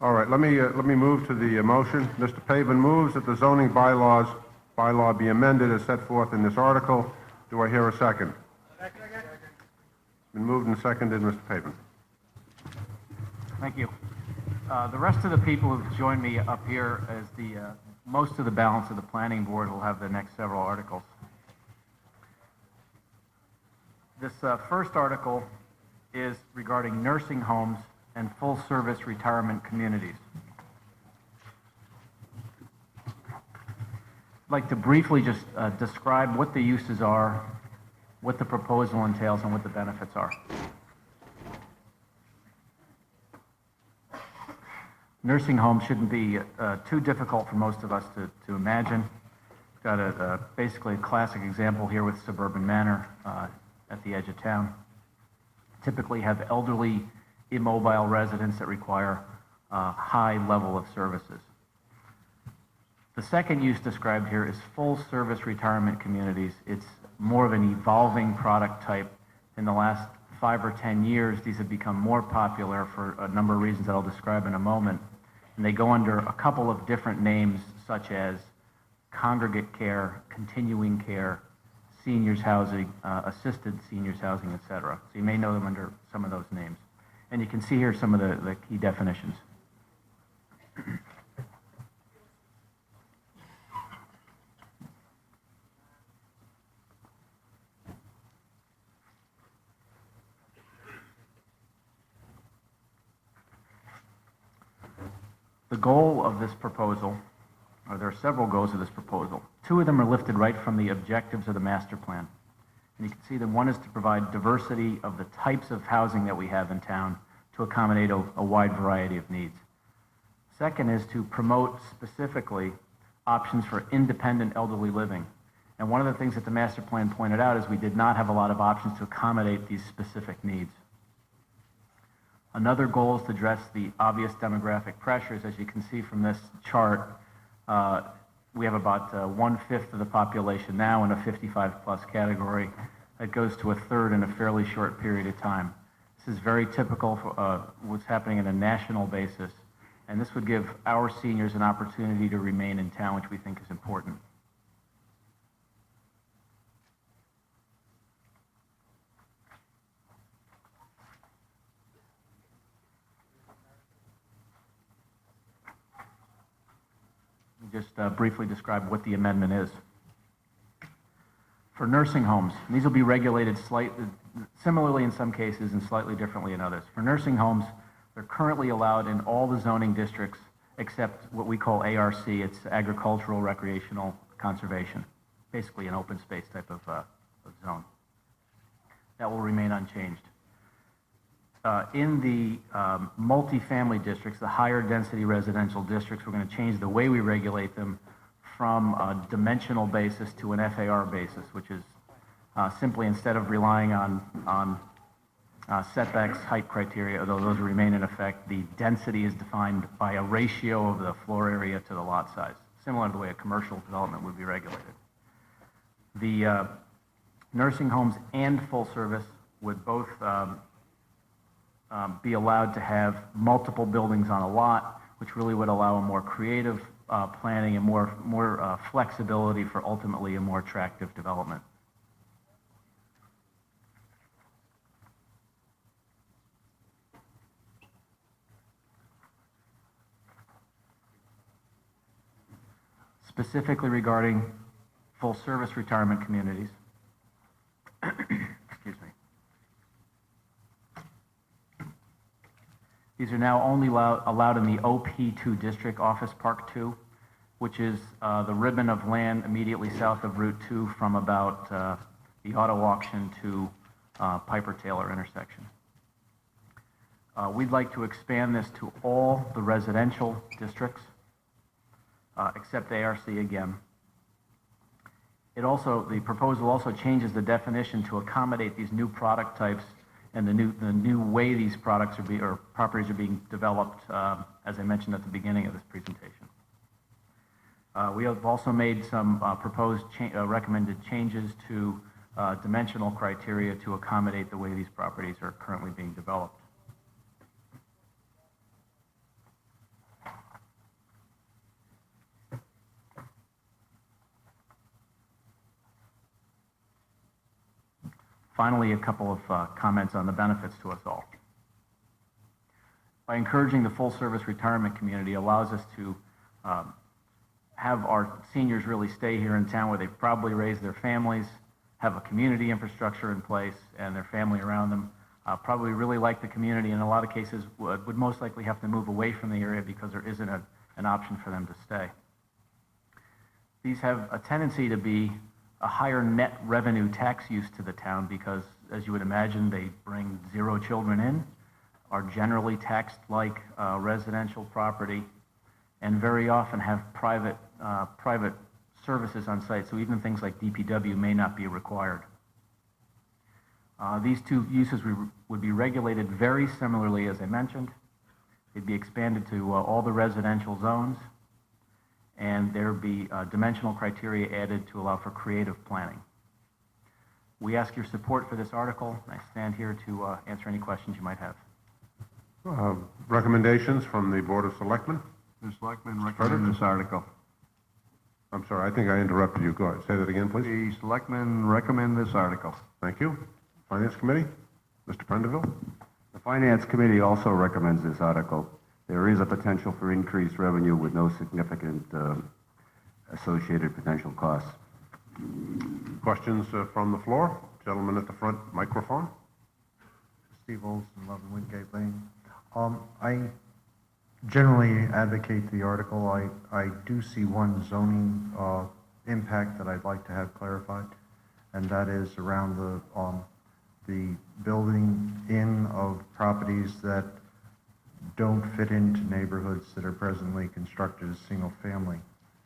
All right, let me move to the motion. Mr. Pavin moves that the zoning bylaw be amended as set forth in this article. Do I hear a second? Second. It's been moved and seconded, Mr. Pavin. Thank you. The rest of the people who've joined me up here as most of the balance of the planning board will have the next several articles. This first article is regarding nursing homes and full-service retirement communities. I'd like to briefly just describe what the uses are, what the proposal entails, and what the benefits are. Nursing homes shouldn't be too difficult for most of us to imagine. We've got basically a classic example here with Suburban Manor at the edge of town. Typically have elderly, immobile residents that require a high level of services. The second use described here is full-service retirement communities. It's more of an evolving product type. In the last 5 or 10 years, these have become more popular for a number of reasons that I'll describe in a moment. And they go under a couple of different names, such as congregate care, continuing care, seniors housing, assisted seniors housing, etc. So you may know them under some of those names. And you can see here some of the key definitions. The goal of this proposal, or there are several goals of this proposal. 2 of them are lifted right from the objectives of the master plan. And you can see that one is to provide diversity of the types of housing that we have in town to accommodate a wide variety of needs. Second is to promote specifically options for independent elderly living. And one of the things that the master plan pointed out is we did not have a lot of options to accommodate these specific needs. Another goal is to address the obvious demographic pressures. As you can see from this chart, we have about 1/5 of the population now in a 55+ category. That goes to 1/3 in a fairly short period of time. This is very typical for what's happening on a national basis, and this would give our seniors an opportunity to remain in town, which we think is important. Just briefly describe what the amendment is. For nursing homes, and these will be regulated similarly in some cases and slightly differently in others. For nursing homes, they're currently allowed in all the zoning districts except what we call ARC. It's agricultural, recreational, conservation, basically an open space type of zone. That will remain unchanged. In the multifamily districts, the higher density residential districts, we're going to change the way we regulate them from a dimensional basis to an FAR basis, which is simply instead of relying on setbacks, height criteria, although those remain in effect, the density is defined by a ratio of the floor area to the lot size, similar to the way a commercial development would be regulated. The nursing homes and full service would both be allowed to have multiple buildings on a lot, which really would allow a more creative planning and more flexibility for ultimately a more attractive development. Specifically regarding full service retirement communities, excuse me. These are now only allowed in the OP2 district, Office Park 2, which is the ribbon of land immediately south of Route 2 from about the auto auction to Piper-Taylor intersection. We'd like to expand this to all the residential districts, except ARC again. The proposal also changes the definition to accommodate these new product types and the new way these products or properties are being developed, as I mentioned at the beginning of this presentation. We have also made some proposed recommended changes to dimensional criteria to accommodate the way these properties are currently being developed. Finally, a couple of comments on the benefits to us all. By encouraging the full-service retirement community allows us to have our seniors really stay here in town where they've probably raised their families, have a community infrastructure in place, and their family around them. Probably really like the community, in a lot of cases would most likely have to move away from the area because there isn't an option for them to stay. These have a tendency to be a higher net revenue tax use to the town because, as you would imagine, they bring 0 children in, are generally taxed like residential property, and very often have private services on site, so even things like DPW may not be required. These two uses would be regulated very similarly, as I mentioned. They'd be expanded to all the residential zones, and there'd be dimensional criteria added to allow for creative planning. We ask your support for this article, and I stand here to answer any questions you might have. Recommendations from the Board of Selectmen? The Selectmen recommend this article. I'm sorry, I think I interrupted you. Go ahead. Say that again, please. The Selectmen recommend this article. Thank you. Finance Committee? Mr. Prendeville? The Finance Committee also recommends this article. There is a potential for increased revenue with no significant associated potential costs. Questions from the floor? Gentleman at the front microphone. Steve Olson, 11 Wingate Lane. I generally advocate the article. I do see one zoning impact that I'd like to have clarified, and that is around the building in of properties that don't fit into neighborhoods that are presently constructed as single family.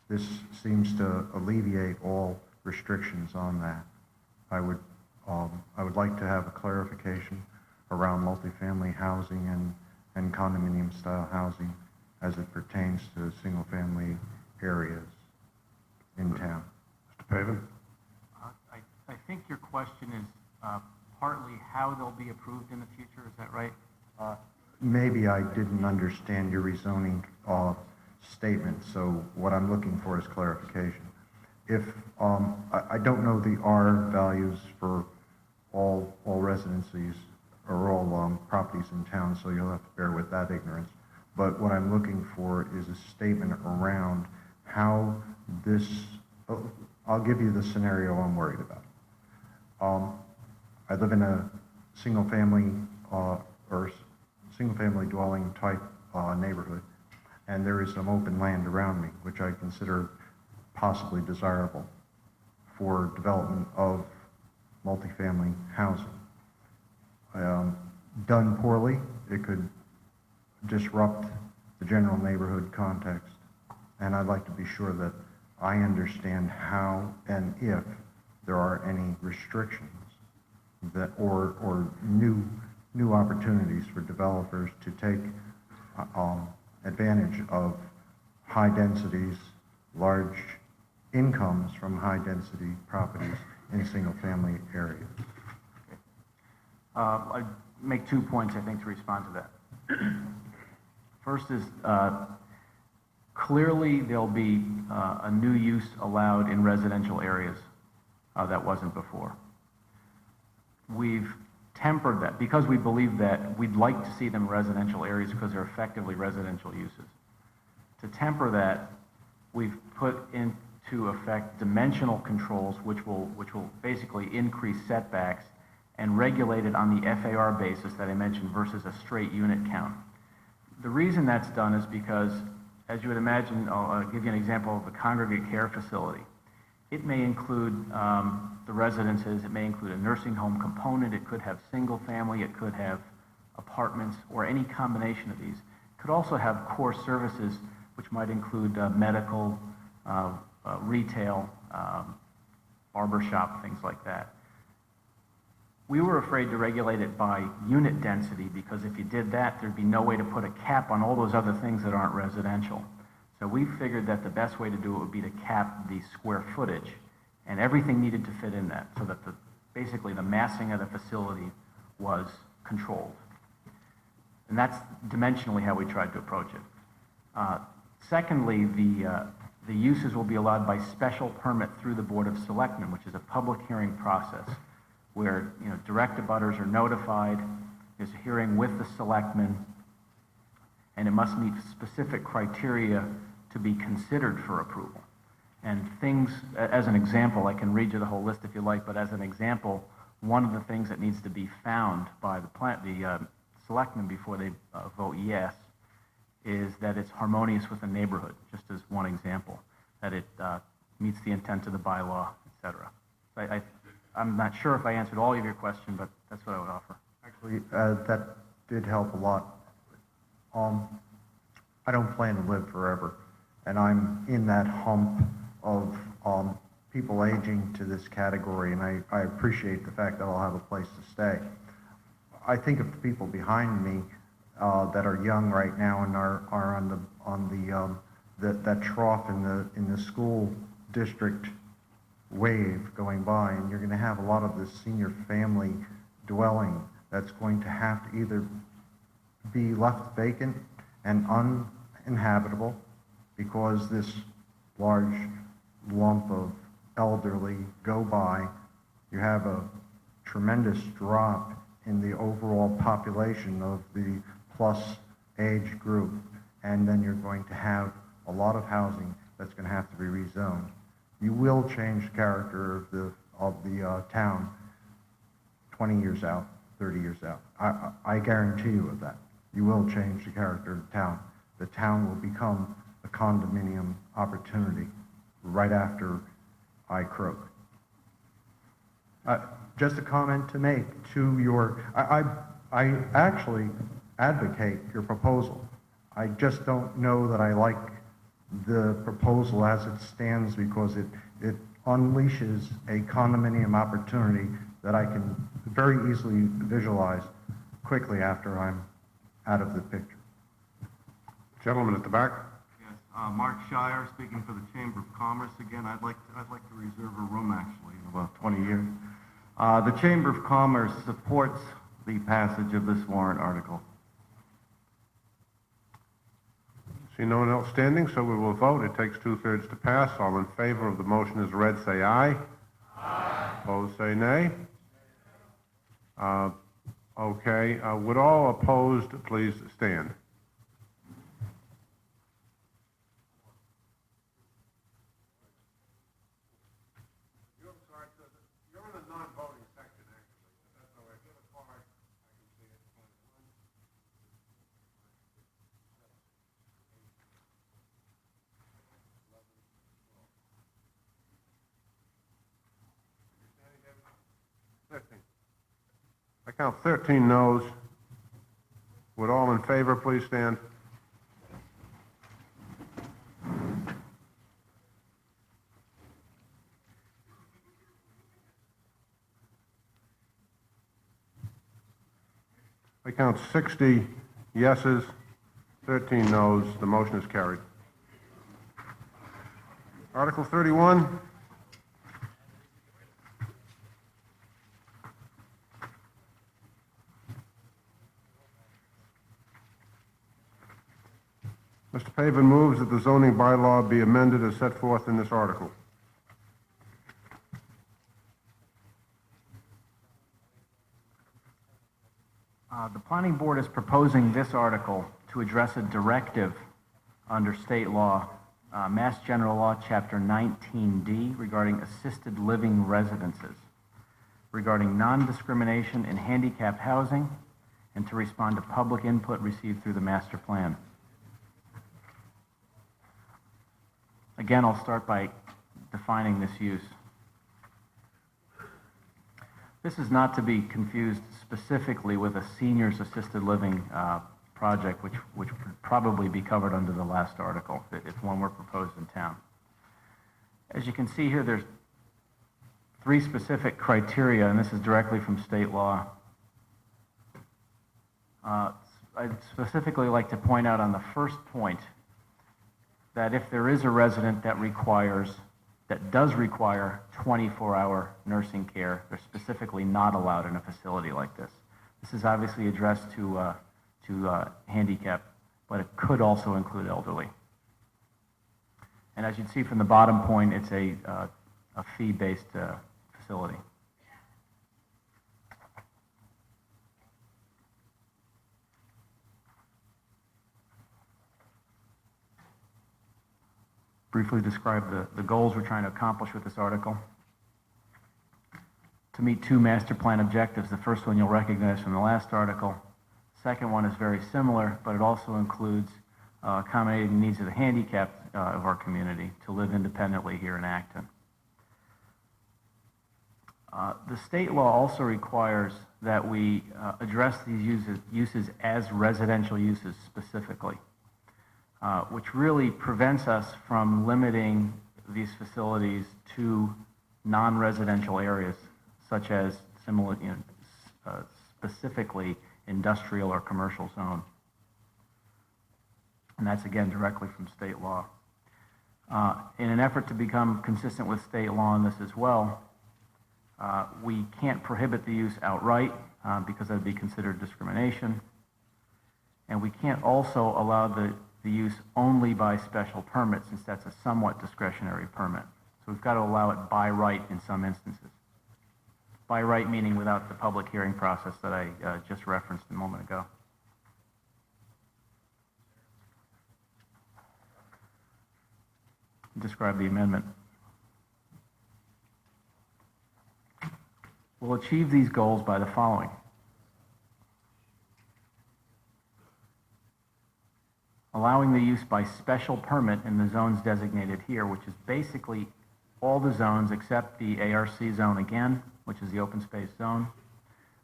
This seems to alleviate all restrictions on that. I would like to have a clarification around multifamily housing and condominium style housing as it pertains to single family areas in town. Mr. Pavin? I think your question is partly how they'll be approved in the future, is that right? Maybe I didn't understand your rezoning statement, so what I'm looking for is clarification. If I don't know the R values for all residencies or all properties in town, so you'll have to bear with that ignorance. But what I'm looking for is a statement around how this, I'll give you the scenario I'm worried about. I live in a single family dwelling type neighborhood, and there is some open land around me, which I consider possibly desirable for development of multifamily housing. Done poorly, it could disrupt the general neighborhood context, and I'd like to be sure that I understand how and if there are any restrictions that or new opportunities for developers to take advantage of high densities, large incomes from high density properties in single family areas. I'd make 2 points, I think, to respond to that. First is clearly there'll be a new use allowed in residential areas that wasn't before. We've tempered that because we believe that we'd like to see them residential areas because they're effectively residential uses. To temper that, we've put into effect dimensional controls which will basically increase setbacks and regulate it on the FAR basis that I mentioned versus a straight unit count. The reason that's done is because, as you would imagine, I'll give you an example of a congregate care facility. It may include the residences, it may include a nursing home component, it could have single family, it could have apartments, or any combination of these. It could also have core services, which might include medical, retail, barbershop, things like that. We were afraid to regulate it by unit density because if you did that, there'd be no way to put a cap on all those other things that aren't residential. So we figured that the best way to do it would be to cap the square footage, and everything needed to fit in that so that basically the massing of the facility was controlled. And that's dimensionally how we tried to approach it. Secondly, the uses will be allowed by special permit through the Board of Selectmen, which is a public hearing process. where, direct abutters are notified, there's a hearing with the selectmen, and it must meet specific criteria to be considered for approval. And things, as an example, I can read you the whole list if you like, but as an example, one of the things that needs to be found by the selectmen before they vote yes is that it's harmonious with the neighborhood, just as one example, that it meets the intent of the bylaw, et cetera. I'm not sure if I answered all of your question, but that's what I would offer. Actually, that did help a lot. I don't plan to live forever, and I'm in that hump of people aging to this category, and I appreciate the fact that I'll have a place to stay. I think of the people behind me that are young right now and are on that trough in the school district wave going by, and you're going to have a lot of this senior family dwelling that's going to have to either be left vacant and uninhabitable because this large lump of elderly go by. You have a tremendous drop in the overall population of the plus age group, and then you're going to have a lot of housing that's going to have to be rezoned. You will change the character of the town 20 years out, 30 years out. I guarantee you of that. You will change the character of the town. The town will become a condominium opportunity right after I croak. Just a comment to make to your, I actually advocate your proposal. I just don't know that I like the proposal as it stands because it unleashes a condominium opportunity that I can very easily visualize quickly after I'm out of the picture. Gentleman at the back. Yes, Mark Shire, speaking for the Chamber of Commerce again. I'd like to reserve a room actually in about 20 years. The Chamber of Commerce supports the passage of this warrant article. See no one else standing, so we will vote. It takes 2/3 to pass. All in favor of the motion as read, say aye. Aye. Opposed, say nay. Okay. Would all opposed please stand? You're in the non-voting section, actually. That's all right. If you have a card, I can see it. I count 13 noes. Would all in favor please stand? I count 60 yeses, 13 noes. The motion is carried. Article 31. Mr. Pavin moves that the zoning bylaw be amended as set forth in this article. The planning board is proposing this article to address a directive under state law, Mass General Law, Chapter 19D, regarding assisted living residences, regarding non-discrimination in handicapped housing, and to respond to public input received through the master plan. Again, I'll start by defining this use. This is not to be confused specifically with a seniors assisted living project, which would probably be covered under the last article, if one were proposed in town. As you can see here, there's 3 specific criteria, and this is directly from state law. I'd specifically like to point out on the first point that if there is a resident that does require 24-hour nursing care, they're specifically not allowed in a facility like this. This is obviously addressed to handicap, but it could also include elderly. And as you can see from the bottom point, it's a fee-based facility. briefly describe the goals we're trying to accomplish with this article. To meet two master plan objectives. The first one you'll recognize from the last article. Second one is very similar, but it also includes accommodating the needs of the handicapped of our community to live independently here in Acton. The state law also requires that we address these uses as residential uses specifically, which really prevents us from limiting these facilities to non-residential areas, such as specifically industrial or commercial zone. And that's again directly from state law. In an effort to become consistent with state law on this as well, we can't prohibit the use outright because that would be considered discrimination. And we can't also allow the use only by special permit, since that's a somewhat discretionary permit. So we've got to allow it by right in some instances. By right meaning without the public hearing process that I just referenced a moment ago. Describe the amendment. We'll achieve these goals by the following. Allowing the use by special permit in the zones designated here, which is basically all the zones except the ARC zone again, which is the open space zone,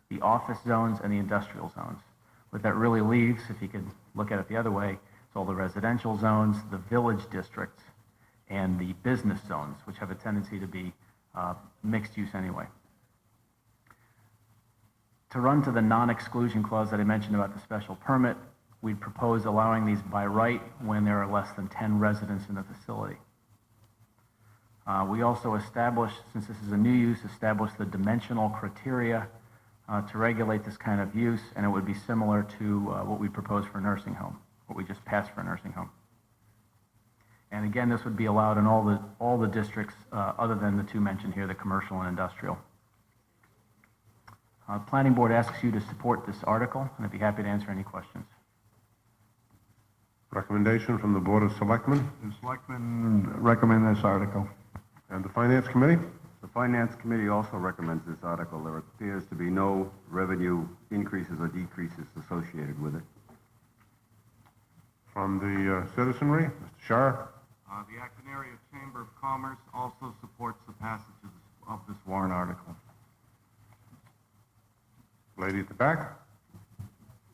the office zones, and the industrial zones. What that really leaves, if you could look at it the other way, is all the residential zones, the village districts, and the business zones, which have a tendency to be mixed use anyway. To run to the non-exclusion clause that I mentioned about the special permit, we'd propose allowing these by right when there are less than 10 residents in the facility. We also established, since this is a new use, established the dimensional criteria to regulate this kind of use, and it would be similar to what we proposed for a nursing home, what we just passed for a nursing home. And again, this would be allowed in all the districts other than the two mentioned here, the commercial and industrial. Planning Board asks you to support this article, and I'd be happy to answer any questions. Recommendation from the Board of Selectmen The Selectmen recommend this article. and the Finance Committee. The Finance Committee also recommends this article. There appears to be no revenue increases or decreases associated with it. From the citizenry, Mr. Shar. The Acton Area Chamber of Commerce also supports the passage of this warrant article. Lady at the back.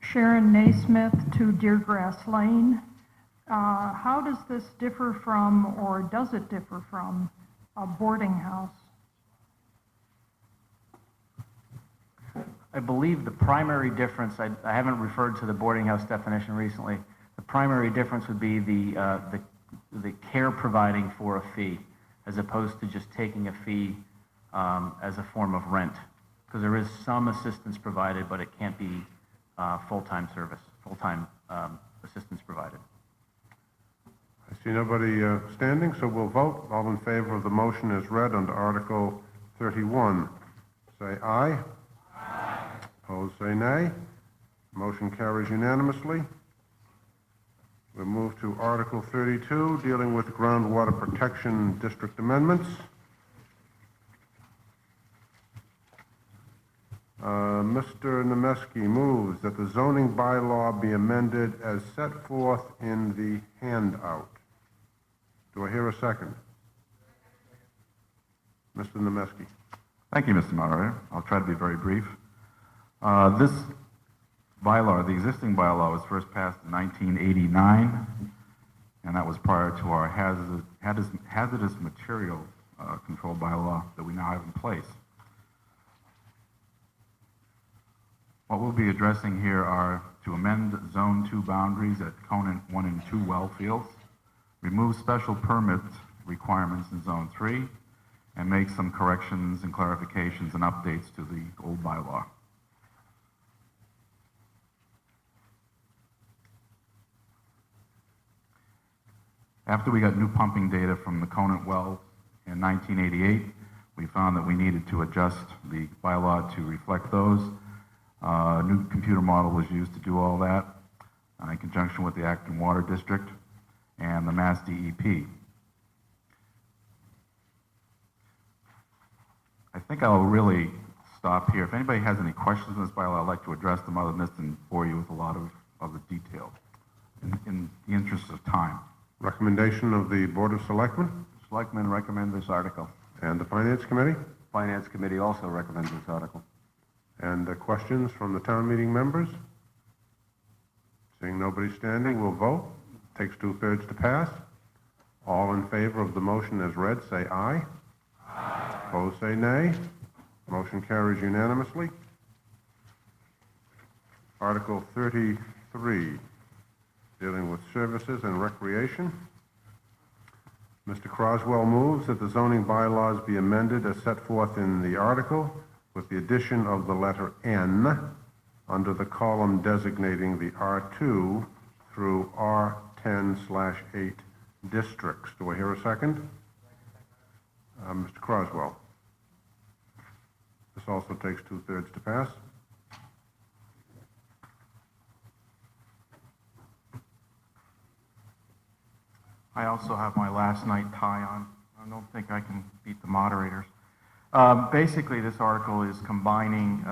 Sharon Naismith, 2 Deergrass Lane. How does this differ from, or does it differ from, a boarding house? I believe the primary difference, I haven't referred to the boarding house definition recently, the primary difference would be the care providing for a fee, as opposed to just taking a fee as a form of rent. Because there is some assistance provided, but it can't be full-time service, full-time assistance provided. I see nobody standing, so we'll vote. All in favor of the motion as read under Article 31, say aye. Aye. Opposed, say nay. Motion carries unanimously. We'll move to Article 32, dealing with groundwater protection district amendments. Mr. Nemesky moves that the zoning bylaw be amended as set forth in the handout. Do I hear a second? Mr. Nemesky. Thank you, Mr. Moderator. I'll try to be very brief. This bylaw, the existing bylaw, was first passed in 1989, and that was prior to our hazardous material control bylaw that we now have in place. What we'll be addressing here are to amend Zone 2 boundaries at Conant 1 and 2 well fields, remove special permit requirements in Zone 3, and make some corrections and clarifications and updates to the old bylaw. After we got new pumping data from the Conant well in 1988, we found that we needed to adjust the bylaw to reflect those. A new computer model was used to do all that in conjunction with the Acton Water District and the Mass DEP. I think I'll really stop here. If anybody has any questions on this bylaw, I'd like to address them other than this and bore you with a lot of the detail in the interest of time. Recommendation of the Board of Selectmen Selectmen recommend this article. and the Finance Committee. Finance Committee also recommends this article. And questions from the town meeting members? Seeing nobody standing, we'll vote. Takes 2/3 to pass. All in favor of the motion as read, say aye. Aye. Opposed, say nay. Motion carries unanimously. Article 33, dealing with services and recreation. Mr. Croswell moves that the zoning bylaws be amended as set forth in the article with the addition of the letter N under the column designating the R2 through R10/8 districts. Do I hear a second? Mr. Croswell. This also takes 2/3 to pass. I also have my last night tie on. I don't think I can beat the moderators. Basically, this article is combining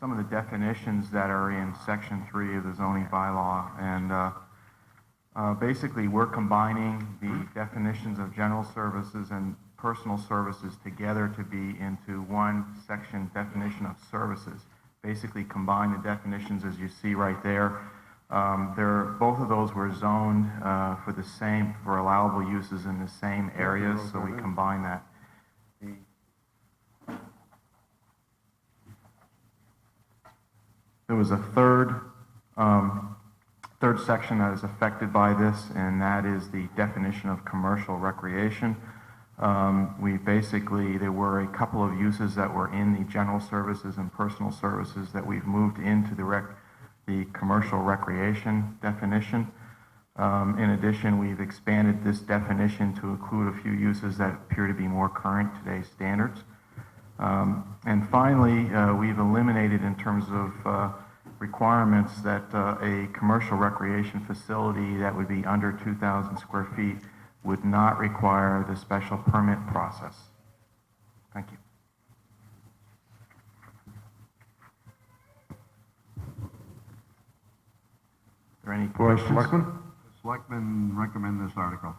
some of the definitions that are in Section 3 of the zoning bylaw. And basically, we're combining the definitions of general services and personal services together to be into one section definition of services. Basically, combine the definitions as you see right there. Both of those were zoned for allowable uses in the same areas, so we combine that. There was a third section that is affected by this, and that is the definition of commercial recreation. There were a couple of uses that were in the general services and personal services that we've moved into the commercial recreation definition. In addition, we've expanded this definition to include a few uses that appear to be more current to today's standards. And finally, we've eliminated in terms of requirements that a commercial recreation facility that would be under 2,000 square feet would not require the special permit process. Thank you. Are there any Board of questions? Selectmen? Selectmen recommend this article.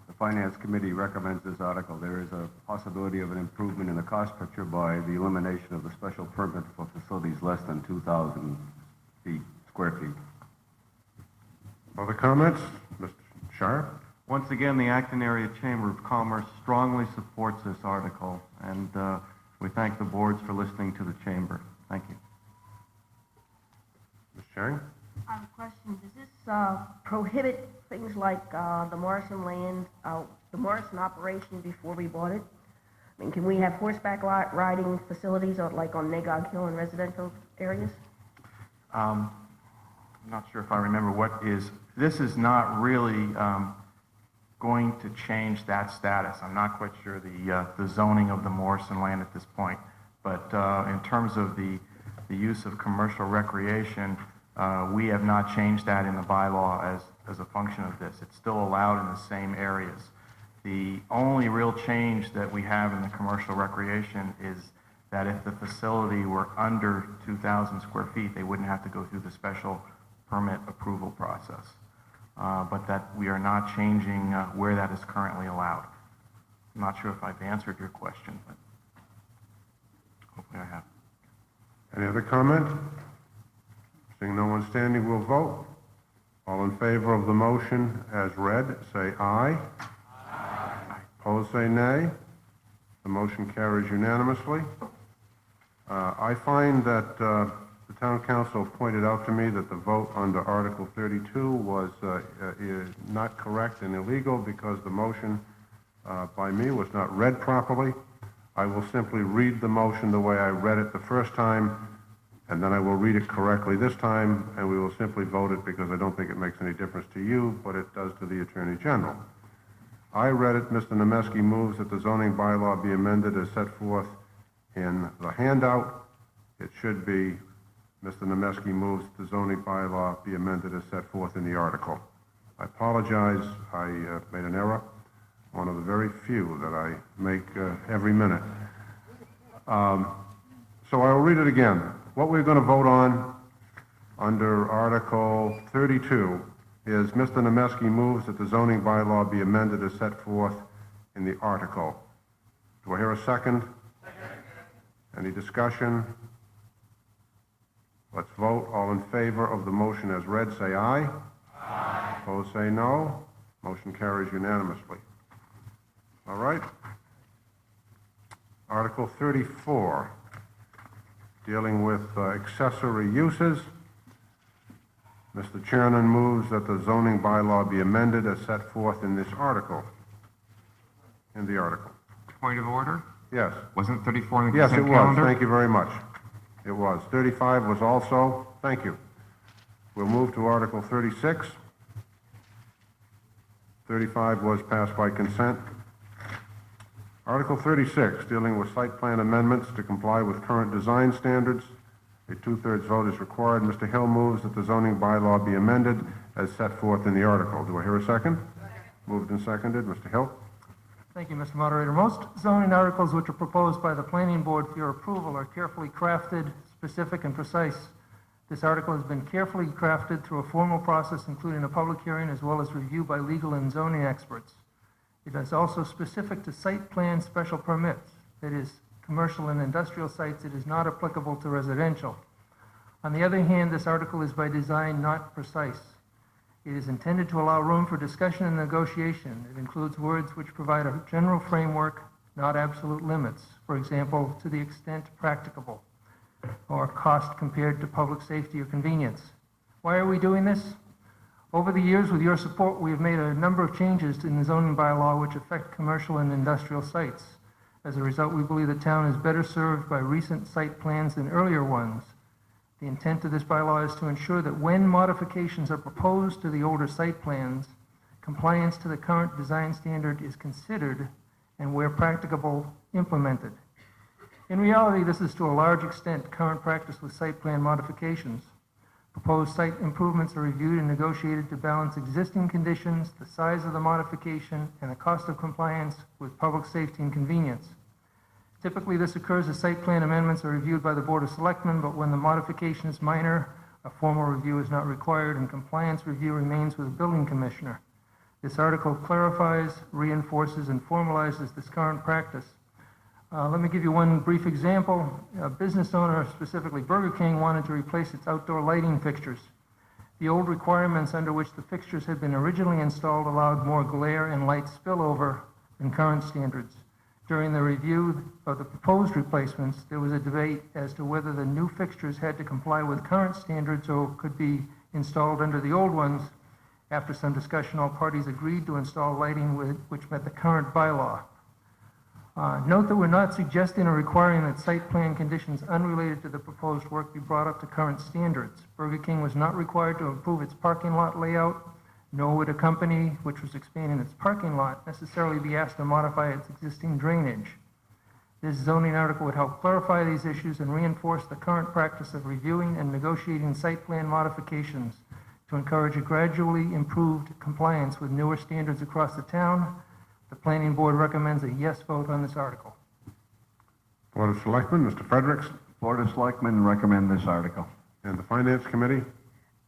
The Finance Committee recommends this article. There is a possibility of an improvement in the cost picture by the elimination of the special permit for facilities less than 2,000 square feet. Other comments? Mr. Shire? Once again, the Acton Area Chamber of Commerce strongly supports this article, and we thank the boards for listening to the chamber. Thank you. Ms. Chang? I have a question. Does this prohibit things like the Morrison land, the Morrison operation before we bought it? I mean, can we have horseback riding facilities like on Nagog Hill in residential areas? I'm not sure if I remember this is not really going to change that status. I'm not quite sure the zoning of the Morrison land at this point, but in terms of the use of commercial recreation, we have not changed that in the bylaw as a function of this. It's still allowed in the same areas. The only real change that we have in the commercial recreation is that if the facility were under 2,000 square feet, they wouldn't have to go through the special permit approval process. But that we are not changing where that is currently allowed. I'm not sure if I've answered your question, but hopefully I have. Any other comment? Seeing no one standing, we'll vote. All in favor of the motion as read, say aye. Aye. Opposed, say nay. The motion carries unanimously. I find that the town council pointed out to me that the vote under Article 32 was not correct and illegal because the motion by me was not read properly. I will simply read the motion the way I read it the first time, and then I will read it correctly this time, and we will simply vote it because I don't think it makes any difference to you, but it does to the Attorney General. I read it. Mr. Nemesky moves that the zoning bylaw be amended as set forth in the handout. It should be Mr. Nemesky moves that the zoning bylaw be amended as set forth in the article. I apologize. I made an error, one of the very few that I make every minute. So I will read it again. What we're going to vote on under Article 32 is Mr. Nemesky moves that the zoning bylaw be amended as set forth in the article. Do I hear a second? Any discussion? Let's vote. All in favor of the motion as read, say aye. Aye. Opposed, say no. Motion carries unanimously. All right. Article 34, dealing with accessory uses. Mr. Chairman moves that the zoning bylaw be amended as set forth in this article. In the article. Point of order? Yes. Wasn't 34 in the Yes, it consent was. calendar? Thank you very much. It was. 35 was also. Thank you. We'll move to Article 36. 35 was passed by consent. Article 36, dealing with site plan amendments to comply with current design standards. A two-thirds vote is required. Mr. Hill moves that the zoning bylaw be amended as set forth in the article. Do I hear a second? Moved and seconded. Mr. Hill? Thank you, Mr. Moderator. Most zoning articles which are proposed by the Planning Board for your approval are carefully crafted, specific, and precise. This article has been carefully crafted through a formal process, including a public hearing, as well as review by legal and zoning experts. It is also specific to site plan special permits. That is, commercial and industrial sites. It is not applicable to residential. On the other hand, this article is by design not precise. It is intended to allow room for discussion and negotiation. It includes words which provide a general framework, not absolute limits. For example, to the extent practicable, or cost compared to public safety or convenience. Why are we doing this? Over the years, with your support, we have made a number of changes in the zoning bylaw which affect commercial and industrial sites. As a result, we believe the town is better served by recent site plans than earlier ones. The intent of this bylaw is to ensure that when modifications are proposed to the older site plans, compliance to the current design standard is considered and, where practicable, implemented. In reality, this is to a large extent current practice with site plan modifications. Proposed site improvements are reviewed and negotiated to balance existing conditions, the size of the modification, and the cost of compliance with public safety and convenience. Typically, this occurs as site plan amendments are reviewed by the Board of Selectmen, but when the modification is minor, a formal review is not required and compliance review remains with the building commissioner. This article clarifies, reinforces, and formalizes this current practice. Let me give you one brief example. A business owner, specifically Burger King, wanted to replace its outdoor lighting fixtures. The old requirements under which the fixtures had been originally installed allowed more glare and light spillover than current standards. During the review of the proposed replacements, there was a debate as to whether the new fixtures had to comply with current standards or could be installed under the old ones. After some discussion, all parties agreed to install lighting which met the current bylaw. Note that we're not suggesting or requiring that site plan conditions unrelated to the proposed work be brought up to current standards. Burger King was not required to improve its parking lot layout, nor would a company which was expanding its parking lot necessarily be asked to modify its existing drainage. This zoning article would help clarify these issues and reinforce the current practice of reviewing and negotiating site plan modifications to encourage a gradually improved compliance with newer standards across the town. The Planning Board recommends a yes vote on this article. Board of Selectmen, Mr. Fredericks, Board of Selectmen recommend this article. and the Finance Committee.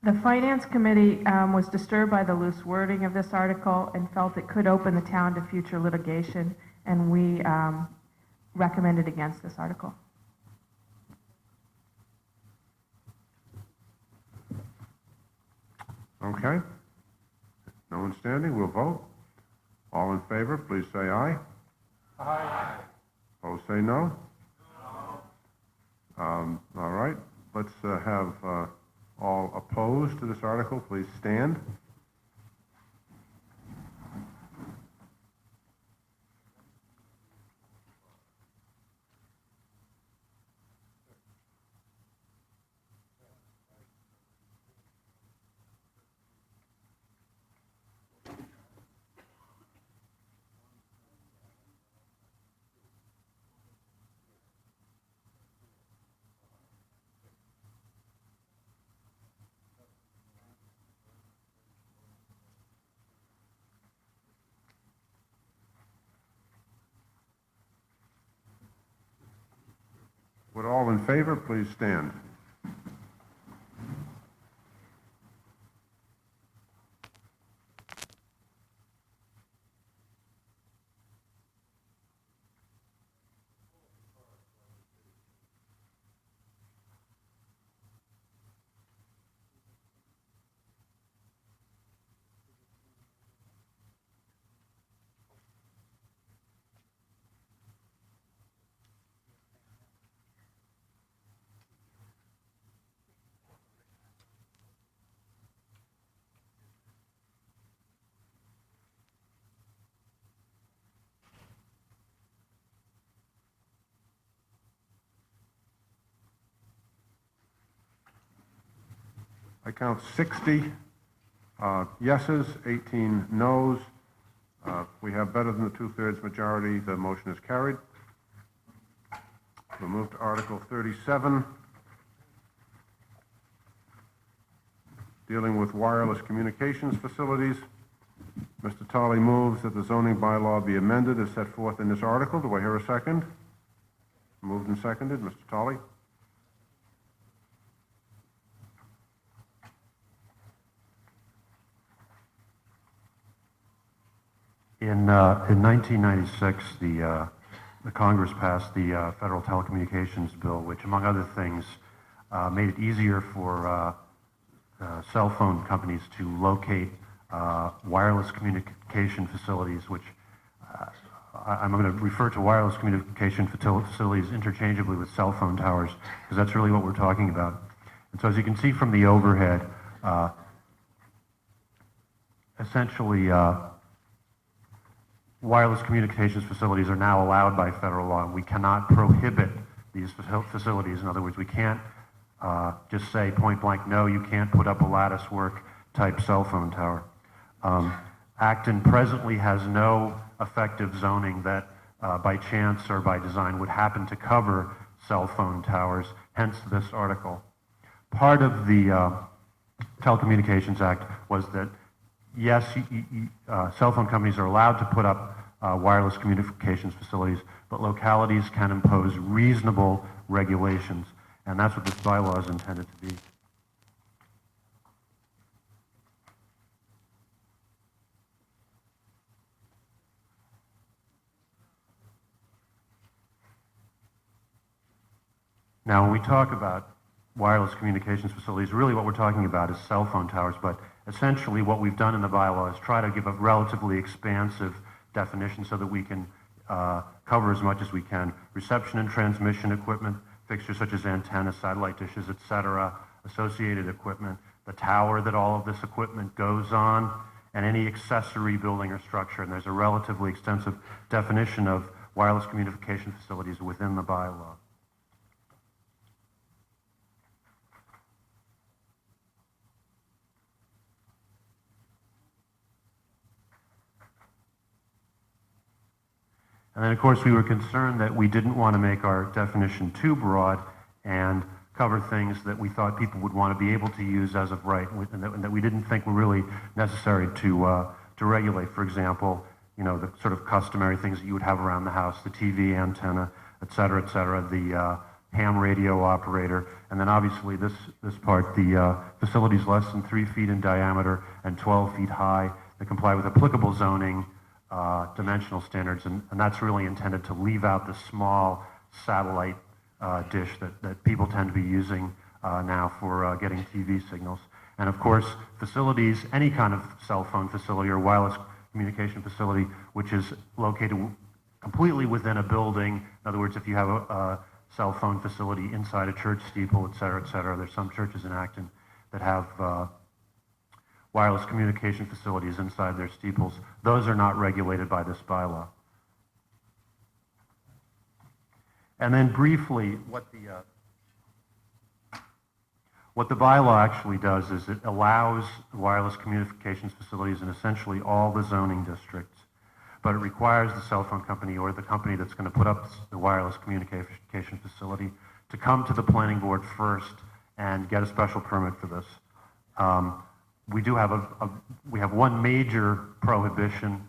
The Finance Committee was disturbed by the loose wording of this article and felt it could open the town to future litigation, and we recommended against this article. Okay. No one standing, we'll vote. All in favor, please say aye. Aye. Opposed, say no. No. All right, let's have all opposed to this article, please stand. Would all in favor please stand? I count 60 yeses, 18 noes. We have better than the two-thirds majority. The motion is carried. We'll move to Article 37, dealing with wireless communications facilities. Mr. Tolley moves that the zoning bylaw be amended as set forth in this article. Do I hear a second? Moved and seconded. Mr. Tolley? In 1996, the Congress passed the Federal Telecommunications Bill, which, among other things, made it easier for cell phone companies to locate wireless communication facilities, which I'm going to refer to wireless communication facilities interchangeably with cell phone towers, because that's really what we're talking about. And so as you can see from the overhead, essentially, wireless communications facilities are now allowed by federal law. We cannot prohibit these facilities. In other words, we can't just say point blank, no, you can't put up a lattice work type cell phone tower. Acton presently has no effective zoning that by chance or by design would happen to cover cell phone towers, hence this article. Part of the Telecommunications Act was that yes, cell phone companies are allowed to put up wireless communications facilities, but localities can impose reasonable regulations, and that's what this bylaw is intended to be. Now, when we talk about wireless communications facilities, really what we're talking about is cell phone towers, but essentially what we've done in the bylaw is try to give a relatively expansive definition so that we can cover as much as we can. Reception and transmission equipment, fixtures such as antennas, satellite dishes, etc., associated equipment, the tower that all of this equipment goes on, and any accessory building or structure. And there's a relatively extensive definition of wireless communication facilities within the bylaw. And then, of course, we were concerned that we didn't want to make our definition too broad and cover things that we thought people would want to be able to use as of right, and that we didn't think were really necessary to regulate. For example, you know, the sort of customary things that you would have around the house, the TV antenna, et cetera, the ham radio operator, and then obviously this part, the facilities less than 3 feet in diameter and 12 feet high that comply with applicable zoning dimensional standards, and that's really intended to leave out the small satellite dish that people tend to be using now for getting TV signals. And of course, facilities, any kind of cell phone facility or wireless communication facility, which is located completely within a building. In other words, if you have a cell phone facility inside a church steeple, et cetera, there's some churches in Acton that have wireless communication facilities inside their steeples. Those are not regulated by this bylaw. And then briefly, what the bylaw actually does is it allows wireless communications facilities in essentially all the zoning districts, but it requires the cell phone company or the company that's going to put up the wireless communication facility to come to the planning board first and get a special permit for this. We do have we have one major prohibition,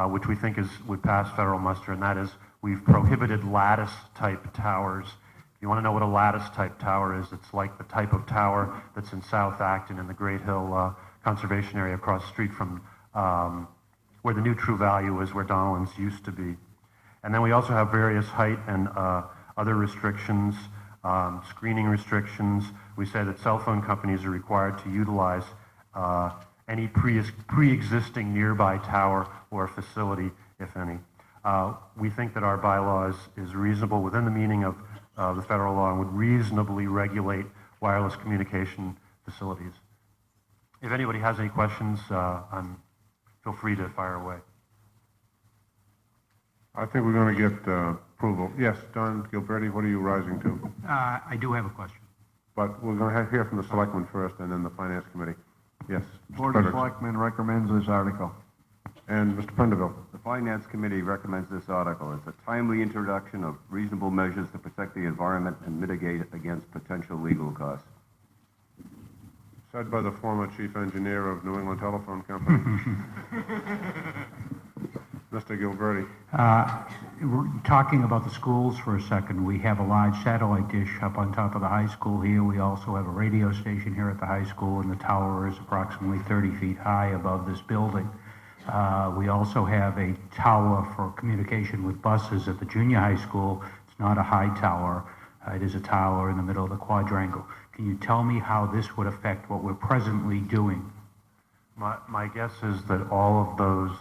which we think would pass federal muster, and that is we've prohibited lattice-type towers you want to know what a lattice-type tower is, it's like the type of tower that's in South Acton in the Great Hill Conservation Area across the street from where the new True Value is, where Donalds used to be. And then we also have various height and other restrictions, screening restrictions. We say that cell phone companies are required to utilize any pre-existing nearby tower or facility, if any. We think that our bylaw is reasonable within the meaning of the federal law and would reasonably regulate wireless communication facilities. If anybody has any questions, feel free to fire away. I think we're going to get approval. Yes, Don Gilberti, what are you rising to? I do have a question. But we're going to hear from the selectmen first and then the finance committee. Yes, Mr. Board of Fredericks. Selectmen recommends this article. And Mr. Prindiville. The Finance Committee recommends this article. It's a timely introduction of reasonable measures to protect the environment and mitigate against potential legal costs. Said by the former chief engineer of New England Telephone Company. Mr. Gilberti. We're talking about the schools for a second. We have a large satellite dish up on top of the high school here. We also have a radio station here at the high school, and the tower is approximately 30 feet high above this building. We also have a tower for communication with buses at the junior high school. It's not a high tower. It is a tower in the middle of the quadrangle. Can you tell me how this would affect what we're presently doing? My guess is that all of those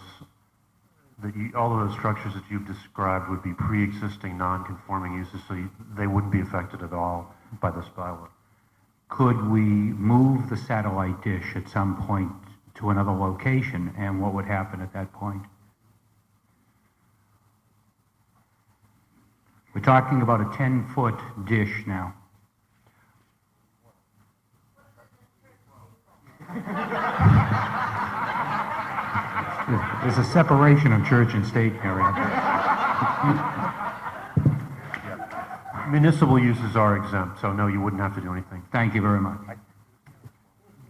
structures that you've described would be pre-existing non-conforming uses, so they wouldn't be affected at all by this bylaw. Could we move the satellite dish at some point to another location, and what would happen at that point? We're talking about a 10-foot dish now. There's a separation of church and state here. Municipal uses are exempt, so no, you wouldn't have to do anything. Thank you very much.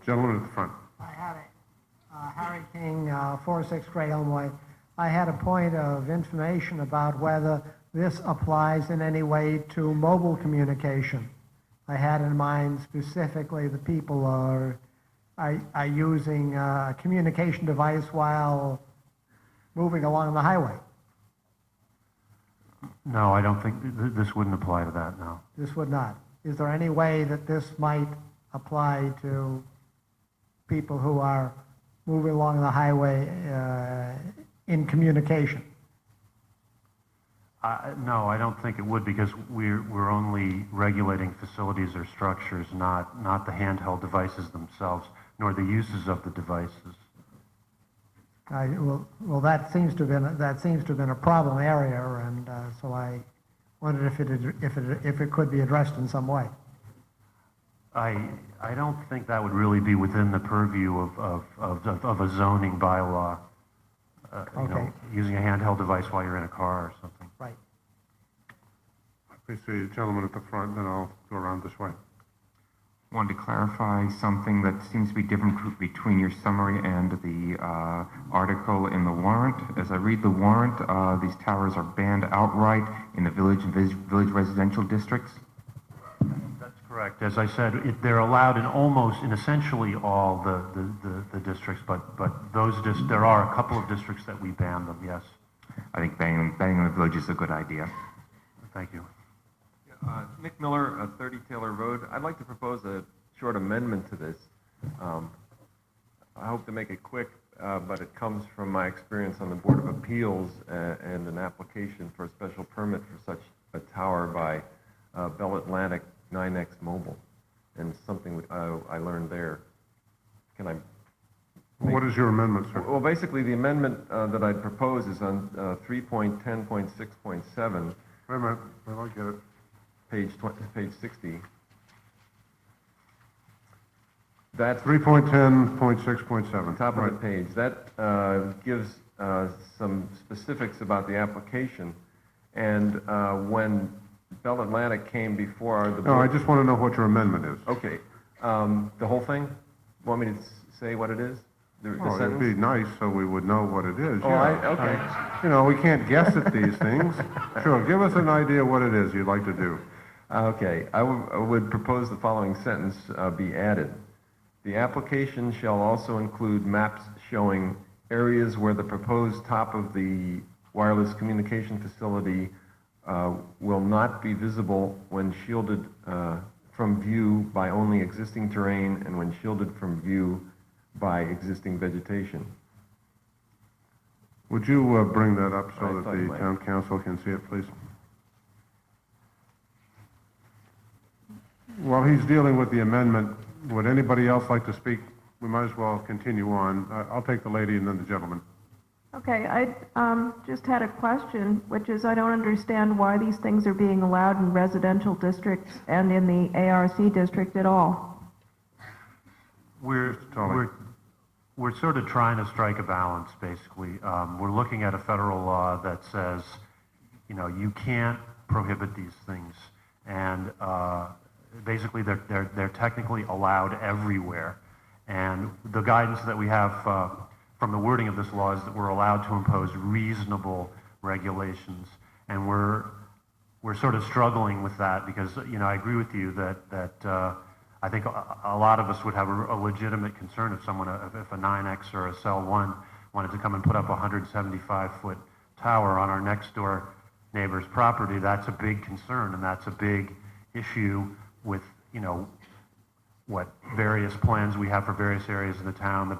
Gentleman at the front. I had it. Harry King, 46 Gray Elmway. I had a point of information about whether this applies in any way to mobile communication. I had in mind specifically the people are using a communication device while moving along the highway. No, I don't think this wouldn't apply to that, no. This would not. Is there any way that this might apply to people who are moving along the highway in communication? No, I don't think it would, because we're only regulating facilities or structures, not the handheld devices themselves, nor the uses of the devices. Well, that seems to have been a problem area, and so I wondered if it could be addressed in some way. I don't think that would really be within the purview of a zoning bylaw. Okay. You know, using a handheld device while you're in a car or something. Right. Please see the gentleman at the front, then I'll go around this way. Wanted to clarify something that seems to be different between your summary and the article in the warrant. As I read the warrant, these towers are banned outright in the village and village residential districts. That's correct. As I said, they're allowed in essentially all the districts, but there are a couple of districts that we ban them, yes. I think banning the village is a good idea. Thank you. Nick Miller, 30 Taylor Road. I'd like to propose a short amendment to this. I hope to make it quick, but it comes from my experience on the Board of Appeals and an application for a special permit for such a tower by Bell Atlantic 9X Mobile, and something I learned there. Can I? What is your amendment, sir? Well, basically, the amendment that I'd propose is on 3.10.6.7. Wait a minute, I'll get it. Page 60. That's 3.10.6.7. top of the page. That gives some specifics about the application. And when Bell Atlantic came before the board... No, I just want to know what your amendment is. Okay. The whole thing? Want me to say what it is? Well, it'd be nice so we would know what it is. Oh, yeah. Okay. You know, we can't guess at these things. Sure, give us an idea what it is you'd like to do. Okay, I would propose the following sentence be added. The application shall also include maps showing areas where the proposed top of the wireless communication facility will not be visible when shielded from view by only existing terrain and when shielded from view by existing vegetation. Would you bring that up so I that thought you the might. town council can see it, please? While he's dealing with the amendment, would anybody else like to speak? We might as well continue on. I'll take the lady and then the gentleman. Okay, I just had a question, which is I don't understand why these things are being allowed in residential districts and in the ARC district at all. We're sort of trying to strike a balance, basically. We're looking at a federal law that says, you know, you can't prohibit these things, and basically they're technically allowed everywhere. And the guidance that we have from the wording of this law is that we're allowed to impose reasonable regulations, and we're sort of struggling with that because, you know, I agree with you that I think a lot of us would have a legitimate concern if if a 9X or a Cell 1 wanted to come and put up a 175-foot tower on our next door neighbor's property. That's a big concern, and that's a big issue with, you know, what various plans we have for various areas of the town, the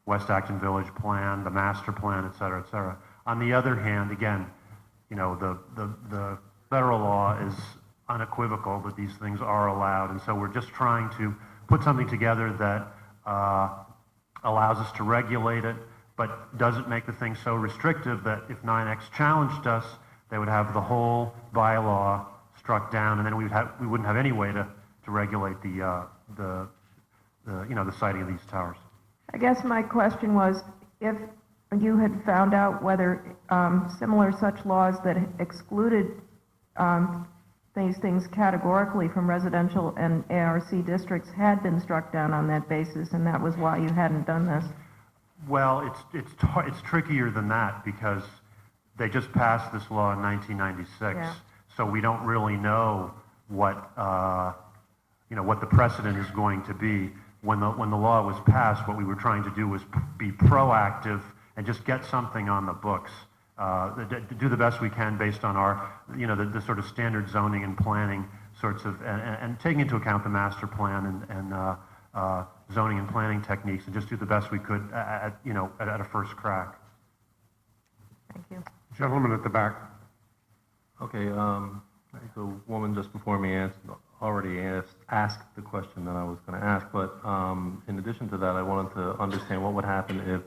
West Acton Village Plan, the master plan, et cetera, et cetera. On the other hand, again, you know, the federal law is unequivocal that these things are allowed, and so we're just trying to put something together that allows us to regulate it, but doesn't make the thing so restrictive that if 9X challenged us, they would have the whole bylaw struck down, and then we wouldn't have any way to regulate the you know, the siting of these towers. I guess my question was if you had found out whether similar such laws that excluded these things categorically from residential and ARC districts had been struck down on that basis, and that was why you hadn't done this. Well, it's trickier than that because they just passed this law in 1996, Yeah. so we don't really know what you know, what the precedent is going to be. When the law was passed, what we were trying to do was be proactive and just get something on the books, to do the best we can based on our, you know, the sort of standard zoning and planning sorts of, and taking into account the master plan and zoning and planning techniques, and just do the best we could you know, at a first crack. Thank you. Gentleman at the back. Okay, the woman just before me already asked the question that I was going to ask, but in addition to that, I wanted to understand what would happen if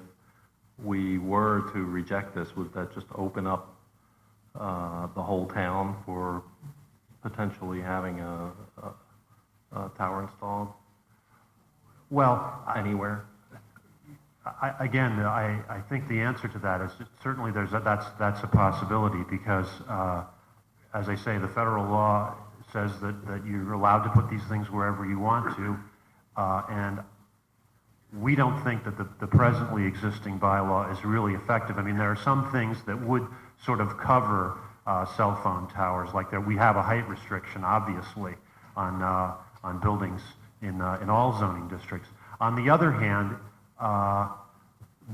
we were to reject this. Would that just open up the whole town for potentially having a tower installed? Well, anywhere? I think the answer to that is certainly that's a possibility because, as I say, the federal law says that you're allowed to put these things wherever you want to, and we don't think that the presently existing bylaw is really effective. I mean, there are some things that would sort of cover cell phone towers, like we have a height restriction, obviously, on buildings in all zoning districts. On the other hand,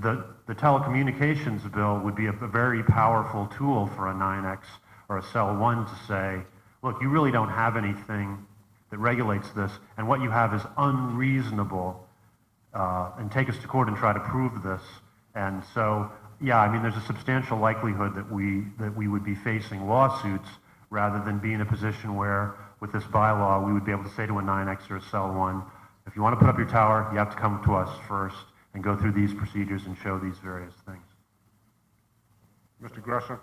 the telecommunications bill would be a very powerful tool for a 9X or a Cell 1 to say, look, you really don't have anything that regulates this, and what you have is unreasonable, and take us to court and try to prove this. And so, yeah, I mean, there's a substantial likelihood that we would be facing lawsuits rather than be in a position where, with this bylaw, we would be able to say to a 9X or a Cell 1, if you want to put up your tower, you have to come to us first and go through these procedures and show these various things. Mr. Grusser?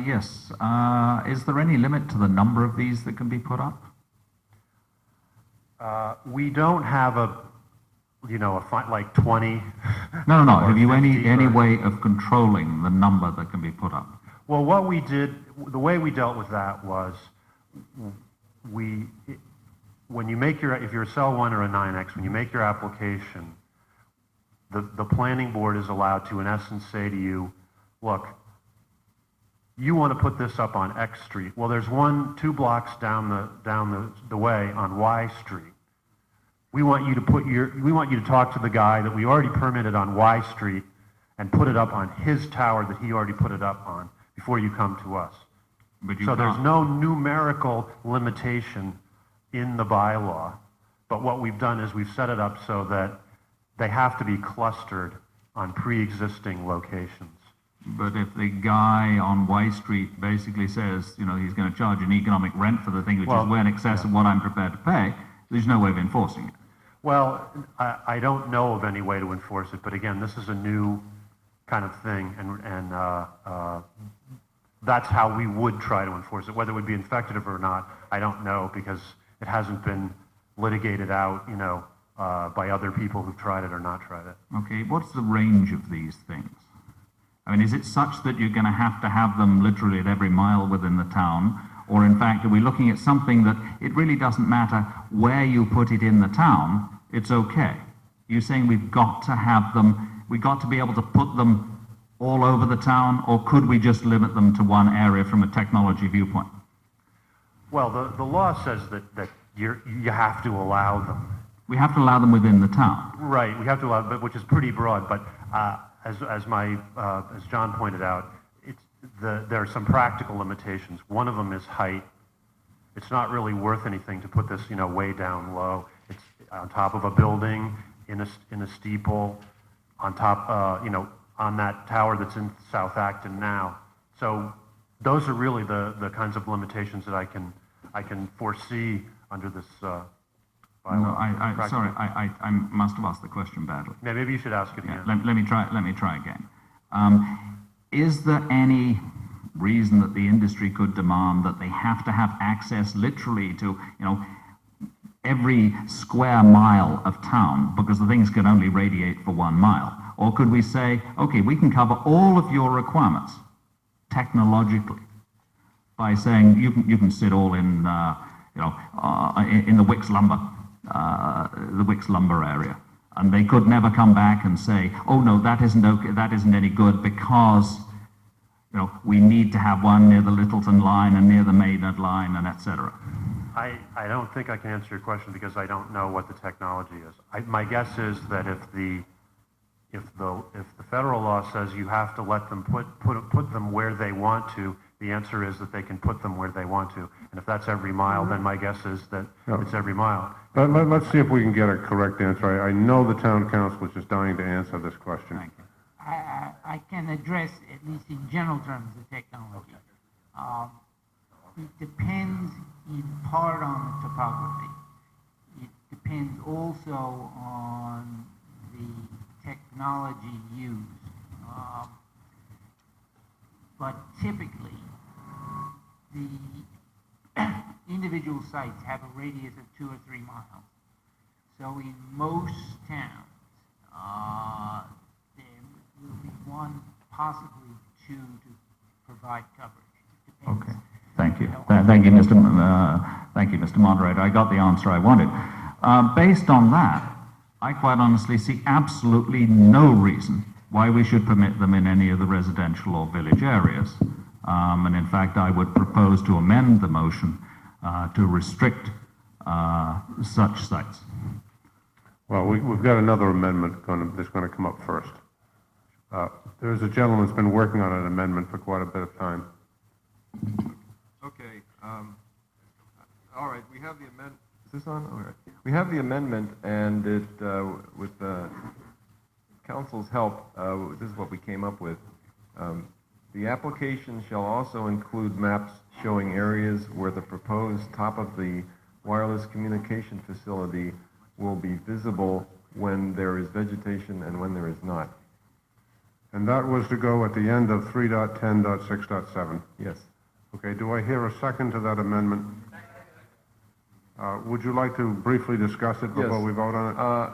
Yes. Is there any limit to the number of these that can be put up? We don't have like 20. No. or Have you 50 any or- way of controlling the number that can be put up? Well, what we did, the way we dealt with that was, when you make if you're a Cell 1 or a 9X, when you make your application, the planning board is allowed to, in essence, say to you, look, you want to put this up on X Street. Well, there's two blocks down the way on Y Street. We want you to talk to the guy that we already permitted on Y Street and put it up on his tower that he already put it up on before you come to us. So there's no numerical limitation in the bylaw, but what we've done is we've set it up so that they have to be clustered on pre-existing locations. But if the guy on Y Street basically says, you know, he's going to charge an economic rent for the thing which is way in excess of what I'm prepared to pay, there's no way of enforcing it. Well, I don't know of any way to enforce it, but again, this is a new kind of thing, and that's how we would try to enforce it. Whether it would be effective or not, I don't know, because it hasn't been litigated out, you know, by other people who've tried it or not tried it. Okay, what's the range of these things? I mean, is it such that you're going to have them literally at every mile within the town? Or in fact, are we looking at something that it really doesn't matter where you put it in the town, it's okay? You're saying we've got to have them, we've got to be able to put them all over the town, or could we just limit them to one area from a technology viewpoint? Well, the law says that you have to allow them. We have to allow them within the town. Right, we have to allow them, which is pretty broad, but as John pointed out, there are some practical limitations. One of them is height. It's not really worth anything to put this, you know, way down low. It's on top of a building, in a steeple, on top, you know, on that tower that's in South Acton now. So those are really the kinds of limitations that I can foresee under this bylaw. No, sorry, I must have asked the question badly. Yeah, maybe you should ask it again. Let me try again. Is there any reason that the industry could demand that they have to have access literally to, you know, every square mile of town, because the things can only radiate for 1 mile? Or could we say, okay, we can cover all of your requirements technologically by saying you can sit all in, you know, in the Wicks lumber area, and they could never come back and say, oh no, that isn't okay, that isn't any good, because, you know, we need to have one near the Littleton line and near the Maynard line, and etc. I don't think I can answer your question because I don't know what the technology is. My guess is that if the federal law says you have to let them put them where they want to, the answer is that they can put them where they want to. And if that's every mile, then my guess is that it's every mile. Let's see if we can get a correct answer. I know the town council is just dying to answer this question. Thank you. I can address, at least in general terms, the technology. It depends in part on the topography. It depends also on the technology used. But typically, the individual sites have a radius of 2 or 3 miles. So in most towns, there will be 1, possibly 2 to provide coverage. It depends. Okay, thank you. Thank you, Mr. Moderator. I got the answer I wanted. Based on that, I quite honestly see absolutely no reason why we should permit them in any of the residential or village areas. And in fact, I would propose to amend the motion to restrict such sites. Well, we've got another amendment that's going to come up first. There's a gentleman that's been working on an amendment for quite a bit of time. Okay. All right. We have the amendment. Is this on? All right. We have the amendment, and it, with council's help, this is what we came up with. The application shall also include maps showing areas where the proposed top of the wireless communication facility will be visible when there is vegetation and when there is not. And that was to go at the end of 3.10.6.7. Yes. Okay, do I hear a second to that amendment? Would you like to briefly discuss it before we vote on it?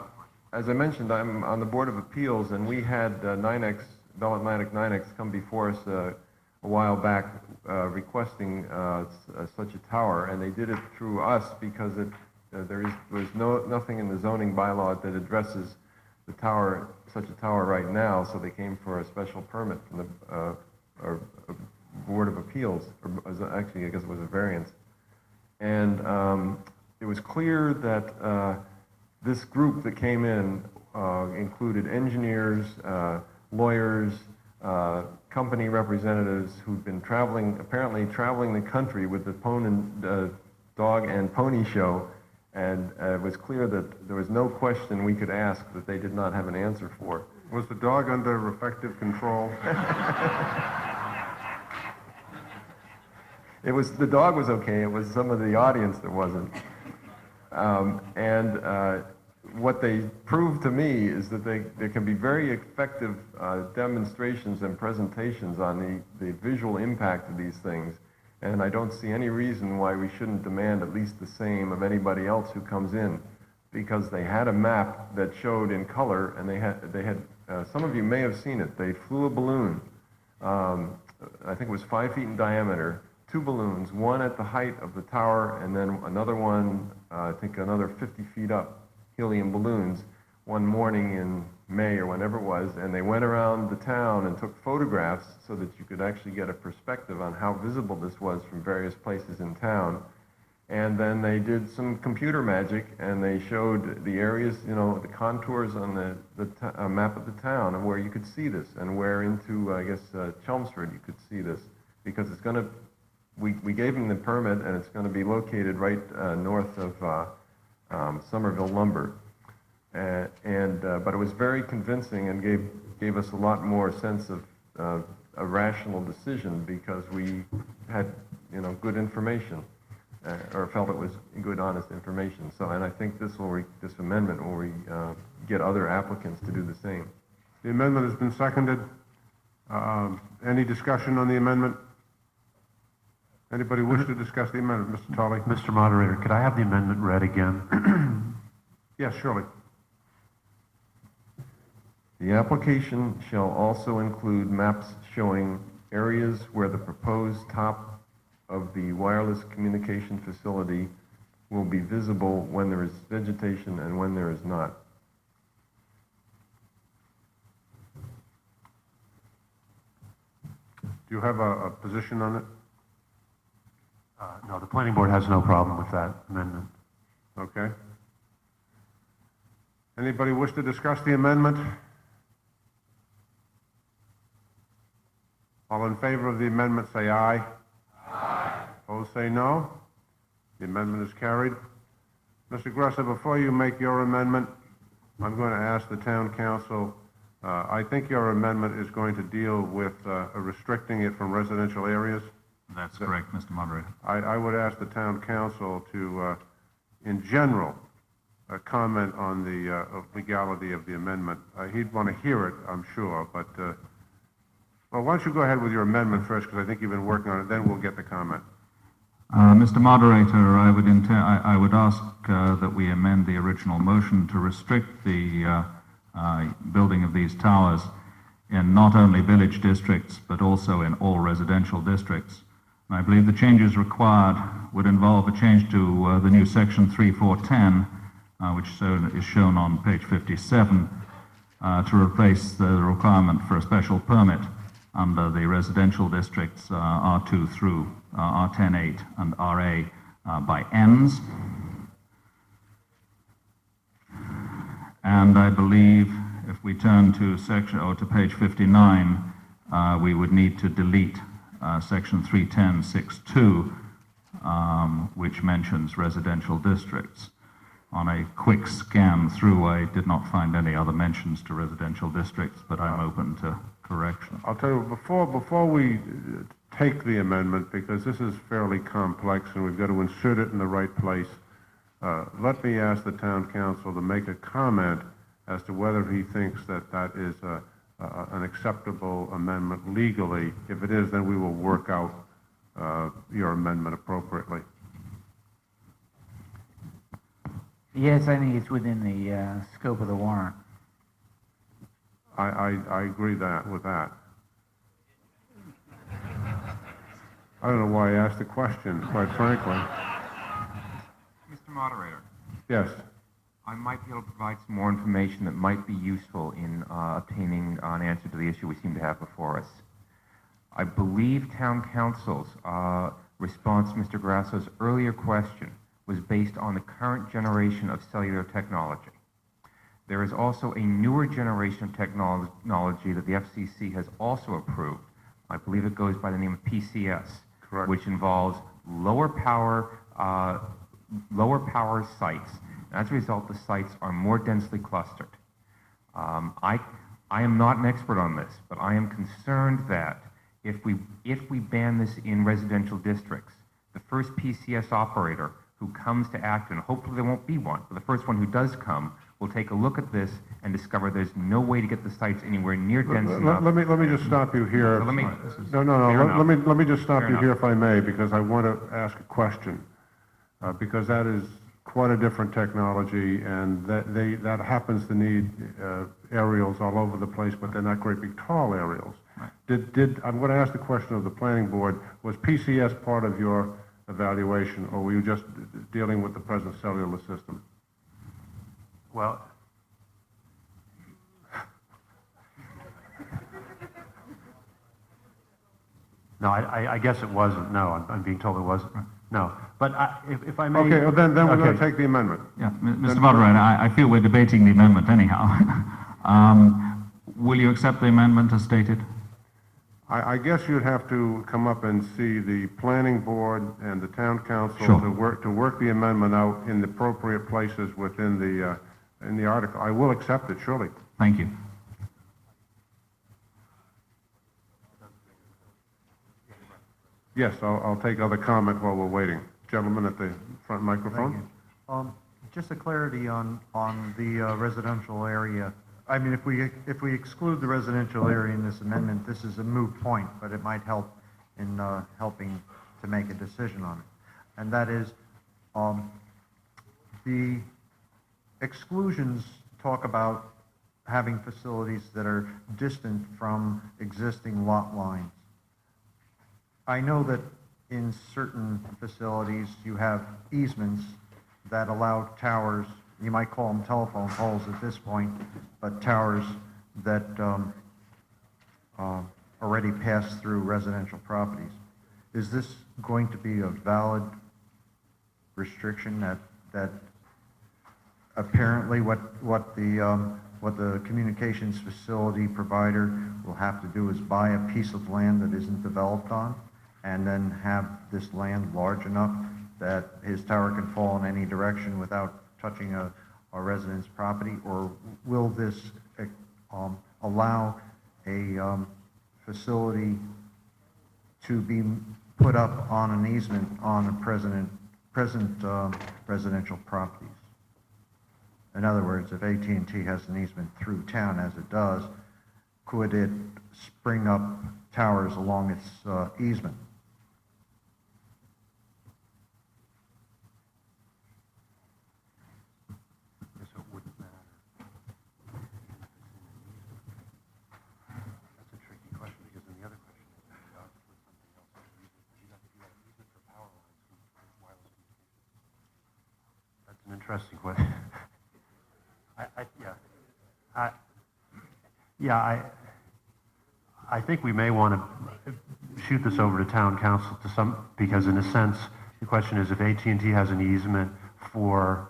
As I mentioned, I'm on the Board of Appeals, and we had Bell Atlantic 9X come before us a while back requesting such a tower, and they did it through us because there's nothing in the zoning bylaw that addresses the tower, such a tower right now, so they came for a special permit from the Board of Appeals, or actually, I guess it was a variance. And it was clear that this group that came in included engineers, lawyers, company representatives who'd been apparently traveling the country with the dog and pony show, and it was clear that there was no question we could ask that they did not have an answer for. Was the dog under effective control? The dog was okay, it was some of the audience that wasn't. What they proved to me is that there can be very effective demonstrations and presentations on the visual impact of these things, and I don't see any reason why we shouldn't demand at least the same of anybody else who comes in, because they had a map that showed in color, and they had some of you may have seen it. They flew a balloon, I think it was 5 feet in diameter, 2 balloons, one at the height of the tower, and then another one, I think another 50 feet up, helium balloons, one morning in May or whenever it was, and they went around the town and took photographs so that you could actually get a perspective on how visible this was from various places in town. And then they did some computer magic, and they showed the areas, the contours on the map of the town and where you could see this, and where into, I guess, Chelmsford you could see this, because it's going to, we gave them the permit, and it's going to be located right north of Somerville Lumber. But it was very convincing and gave us a lot more sense of a rational decision, because we had, good information. Or felt it was good, honest information. So, and I think this amendment will get other applicants to do the same. The amendment has been seconded. Any discussion on the amendment? Anybody wish to discuss the amendment? Mr. Tully? Mr. Moderator, could I have the amendment read again? Yes, surely. The application shall also include maps showing areas where the proposed top of the wireless communication facility will be visible when there is vegetation and when there is not. Do you have a position on it? No, the planning board has no problem with that amendment. Okay. Anybody wish to discuss the amendment? All in favor of the amendment, say aye. Aye. Opposed, say no. The amendment is carried. Mr. Gresser, before you make your amendment, I'm going to ask the town council, I think your amendment is going to deal with restricting it from residential areas. That's correct, Mr. Moderator. I would ask the town council to, in general, comment on the legality of the amendment. He'd want to hear it, I'm sure, but, well, why don't you go ahead with your amendment first, because I think you've been working on it, then we'll get the comment. Mr. Moderator, I would ask that we amend the original motion to restrict the building of these towers in not only village districts, but also in all residential districts. And I believe the changes required would involve a change to the new section 3410, which is shown on page 57, to replace the requirement for a special permit under the residential districts R2 through R10-8 and RA by ends. And I believe if we turn to to page 59, we would need to delete section 310.6.2, which mentions residential districts. On a quick scan through, I did not find any other mentions to residential districts, but I'm open to correction. I'll tell you, before we take the amendment, because this is fairly complex and we've got to insert it in the right place, let me ask the town council to make a comment as to whether he thinks that that is an acceptable amendment legally. If it is, then we will work out your amendment appropriately. Yes, I think it's within the scope of the warrant. I agree with that. I don't know why I asked the question, quite frankly. Mr. Moderator. Yes. I might be able to provide some more information that might be useful in obtaining an answer to the issue we seem to have before us. I believe town council's response to Mr. Grasso's earlier question was based on the current generation of cellular technology. There is also a newer generation of technology that the FCC has also approved. I believe it goes by the name of PCS, Correct. which involves lower power sites. As a result, the sites are more densely clustered. I am not an expert on this, but I am concerned that if we ban this in residential districts, the first PCS operator who comes to Acton, hopefully there won't be one, but the first one who does come will take a look at this and discover there's no way to get the sites anywhere near dense enough. Let me just stop you here. So let me- Let me just stop Fair you enough. here if I may, because I want to ask a question. Because that is quite a different technology, and that happens to need aerials all over the place, but they're not great big tall aerials. I'm going to ask the question of the planning board. Was PCS part of your evaluation, or were you just dealing with the present cellular system? Well, no, I guess it wasn't. No, I'm being told it wasn't. No, but if I may. Okay, well, then we're going Okay. to take the amendment. Yeah, Mr. Moderator, I feel we're debating the amendment anyhow. Will you accept the amendment as stated? I guess you'd have to come up and see the planning board and the town council Sure. to work the amendment out in the appropriate places within in the article. I will accept it, surely. Thank you. Yes, I'll take other comment while we're waiting. Gentleman at the front microphone. Just a clarity on the residential area. I mean, if we exclude the residential area in this amendment, this is a moot point, but it might help in helping to make a decision on it. And that is, the exclusions talk about having facilities that are distant from existing lot lines. I know that in certain facilities you have easements that allow towers, you might call them telephone poles at this point, but towers that already pass through residential properties. Is this going to be a valid restriction that apparently what the communications facility provider will have to do is buy a piece of land that isn't developed on, and then have this land large enough that his tower can fall in any direction without touching a resident's property? Or will this allow a facility to be put up on an easement on a present residential properties? In other words, if AT&T has an easement through town, as it does, could it spring up towers along its easement? An interesting question. I think we may want to shoot this over to town council because in a sense, the question is if AT&T has an easement for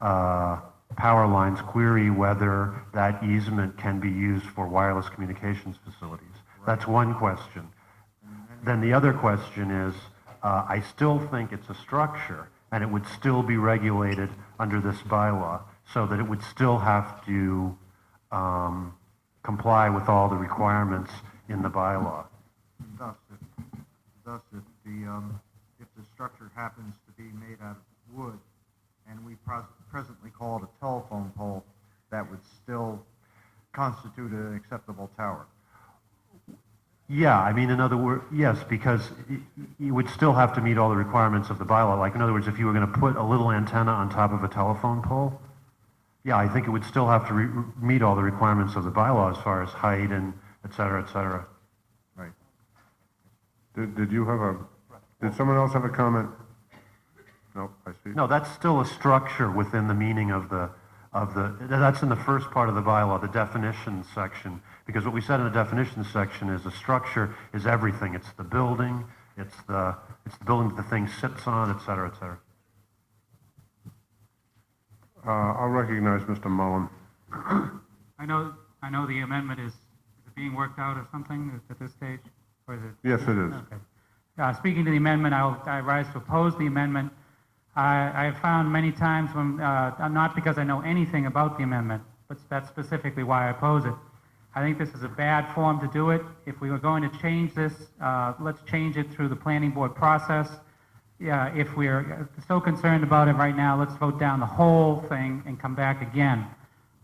power lines, query whether that easement can be used for wireless communications facilities. That's one question. Then the other question is, I still think it's a structure, and it would still be regulated under this bylaw, so that it would still have to comply with all the requirements in the bylaw. Thus, if the structure happens to be made out of wood, and we presently call it a telephone pole, that would still constitute an acceptable tower. Yeah, I mean, in other words, yes, because you would still have to meet all the requirements of the bylaw. Like, in other words, if you were going to put a little antenna on top of a telephone pole, yeah, I think it would still have to meet all the requirements of the bylaw as far as height and et cetera, et cetera. Right. Did someone else have a comment? No, I see. No, that's still a structure within the meaning of the of that's in the first part of the bylaw, the definitions section, because what we said in the definitions section is a structure is everything. It's the building, it's the building that the thing sits on, et cetera, et cetera. I'll recognize Mr. Mullen. I know the amendment is it being worked out or something at this stage? Or is it? Yes, it is. Okay. Speaking to the amendment, I rise to oppose the amendment. I have found many times when, not because I know anything about the amendment, but that's specifically why I oppose it. I think this is a bad form to do it. If we were going to change this, let's change it through the planning board process. Yeah, if we're so concerned about it right now, let's vote down the whole thing and come back again.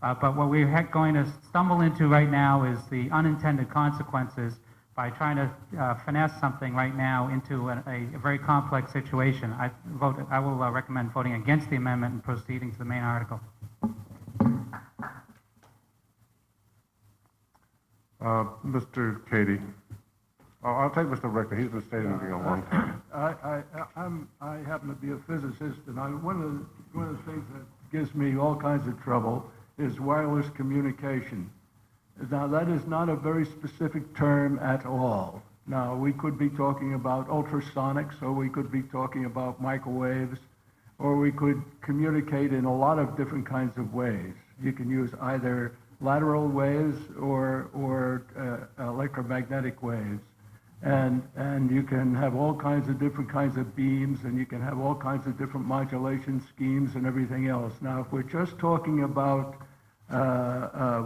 But what we're going to stumble into right now is the unintended consequences by trying to finesse something right now into a very complex situation. I will recommend voting against the amendment and proceeding to the main article. Mr. Cady. I'll take Mr. Richter. He's been stating it a long time. I happen to be a physicist, and one of the things that gives me all kinds of trouble is wireless communication. Now, that is not a very specific term at all. Now, we could be talking about ultrasonics, or we could be talking about microwaves, or we could communicate in a lot of different kinds of ways. You can use either lateral waves or electromagnetic waves. And you can have all kinds of different kinds of beams, and you can have all kinds of different modulation schemes and everything else. Now, if we're just talking about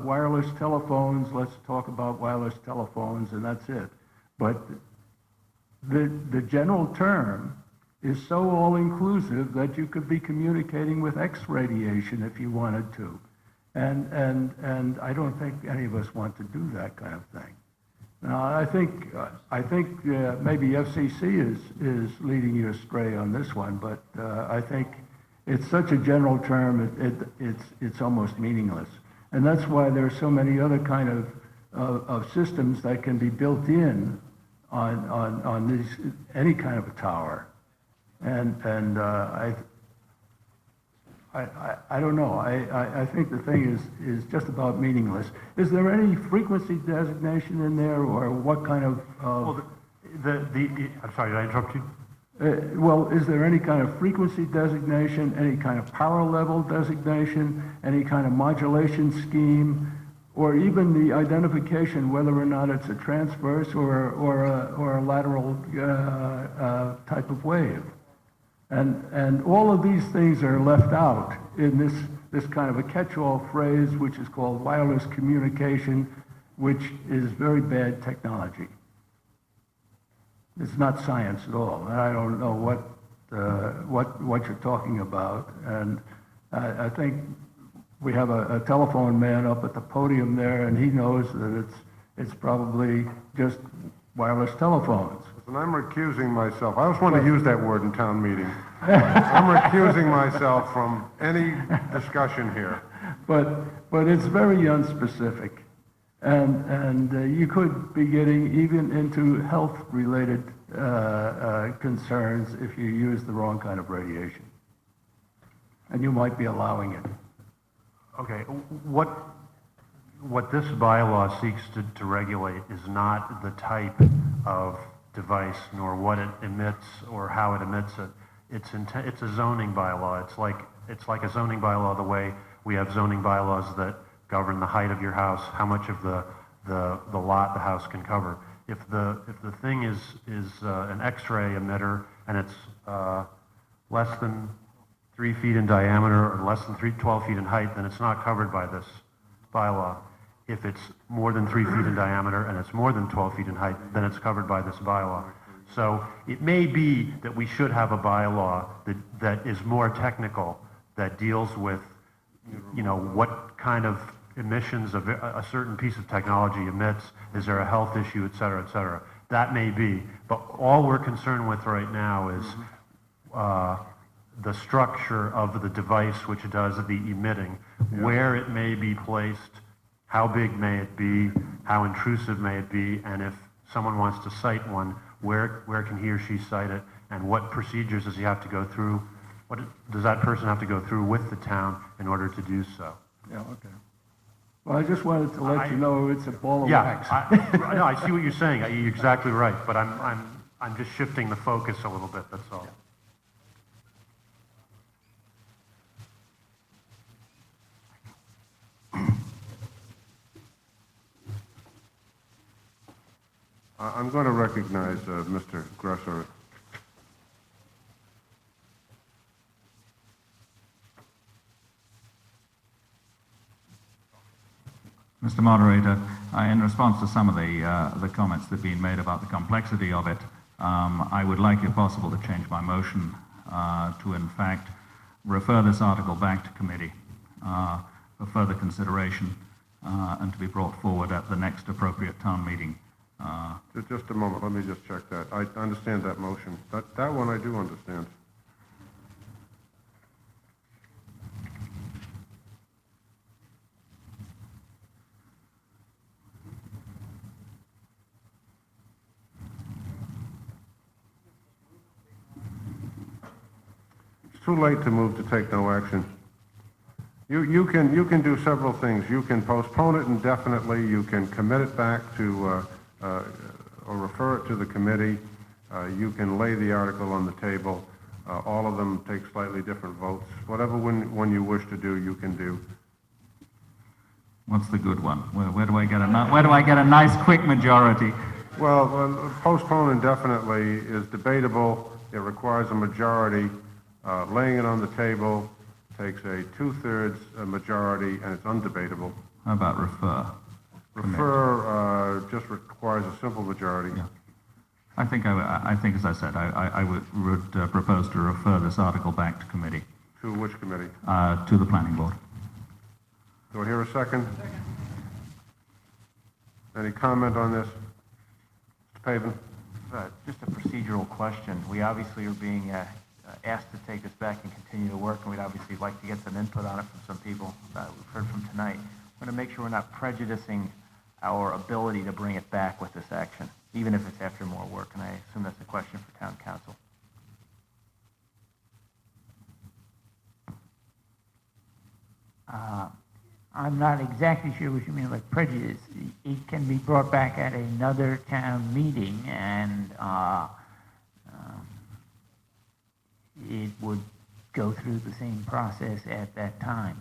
wireless telephones, let's talk about wireless telephones, and that's it. But the general term is so all-inclusive that you could be communicating with X radiation if you wanted to. And I don't think any of us want to do that kind of thing. Now, I think maybe FCC is leading you astray on this one, but I think it's such a general term, it's almost meaningless. And that's why there are so many other kind of systems that can be built in on any kind of a tower. And I don't know. I think the thing is just about meaningless. Is there any frequency designation in there, or what kind of? Well, I'm sorry, did I interrupt you? Well, is there any kind of frequency designation, any kind of power level designation, any kind of modulation scheme, or even the identification whether or not it's a transverse or a lateral type of wave? And all of these things are left out in this kind of a catch-all phrase, which is called wireless communication, which is very bad technology. It's not science at all. And I don't know what you're talking about. And I think we have a telephone man up at the podium there, and he knows that it's probably just wireless telephones. And I'm recusing myself. I always want to use that word in town meeting. I'm recusing myself from any discussion here. But it's very unspecific. And you could be getting even into health-related concerns if you use the wrong kind of radiation. And you might be allowing it. Okay, what this bylaw seeks to regulate is not the type of device, nor what it emits or how it emits it. It's a zoning bylaw. It's like a zoning bylaw the way we have zoning bylaws that govern the height of your house, how much of the lot the house can cover. If the thing is an X-ray emitter and it's less than 3 feet in diameter or less than 12 feet in height, then it's not covered by this bylaw. If it's more than 3 feet in diameter and it's more than 12 feet in height, then it's covered by this bylaw. So it may be that we should have a bylaw that is more technical, that deals with, what kind of emissions of a certain piece of technology emits. Is there a health issue, et cetera, et cetera? That may be, but all we're concerned with right now is the structure of the device which does the emitting, where it may be placed, how big may it be, how intrusive may it be, and if someone wants to cite one, where can he or she cite it, and what procedures does he have to go through Does that person have to go through with the town in order to do so? Yeah, okay. Well, I just wanted to let you know it's a ball of Yeah, wax. no, I see what you're saying. You're exactly right, but I'm just shifting the focus a little bit, that's all. I'm going to recognize Mr. Gresser. Mr. Moderator, in response to some of the comments that have been made about the complexity of it, I would like, if possible, to change my motion to, in fact, refer this article back to committee for further consideration and to be brought forward at the next appropriate town meeting. Just a moment, let me just check that. I understand that motion. That one I do understand. It's too late to move to take no action. You can do several things. You can postpone it indefinitely. You can commit it back to or refer it to the committee. You can lay the article on the table. All of them take slightly different votes. Whatever one you wish to do, you can do. What's the good one? Where do I get a nice quick majority? Well, postpone indefinitely is debatable. It requires a majority. Laying it on the table takes a 2/3 majority, and it's undebatable. How about refer? Refer just requires a simple majority. Yeah. I think, as I said, I would propose to refer this article back to committee. To which committee? To the planning board. Do I hear a second? Any comment on this? Mr. Pavin? Just a procedural question. We obviously are being asked to take this back and continue to work, and we'd obviously like to get some input on it from some people that we've heard from tonight. I want to make sure we're not prejudicing our ability to bring it back with this action, even if it's after more work, and I assume that's a question for town council. I'm not exactly sure what you mean by prejudice. It can be brought back at another town meeting, and it would go through the same process at that time.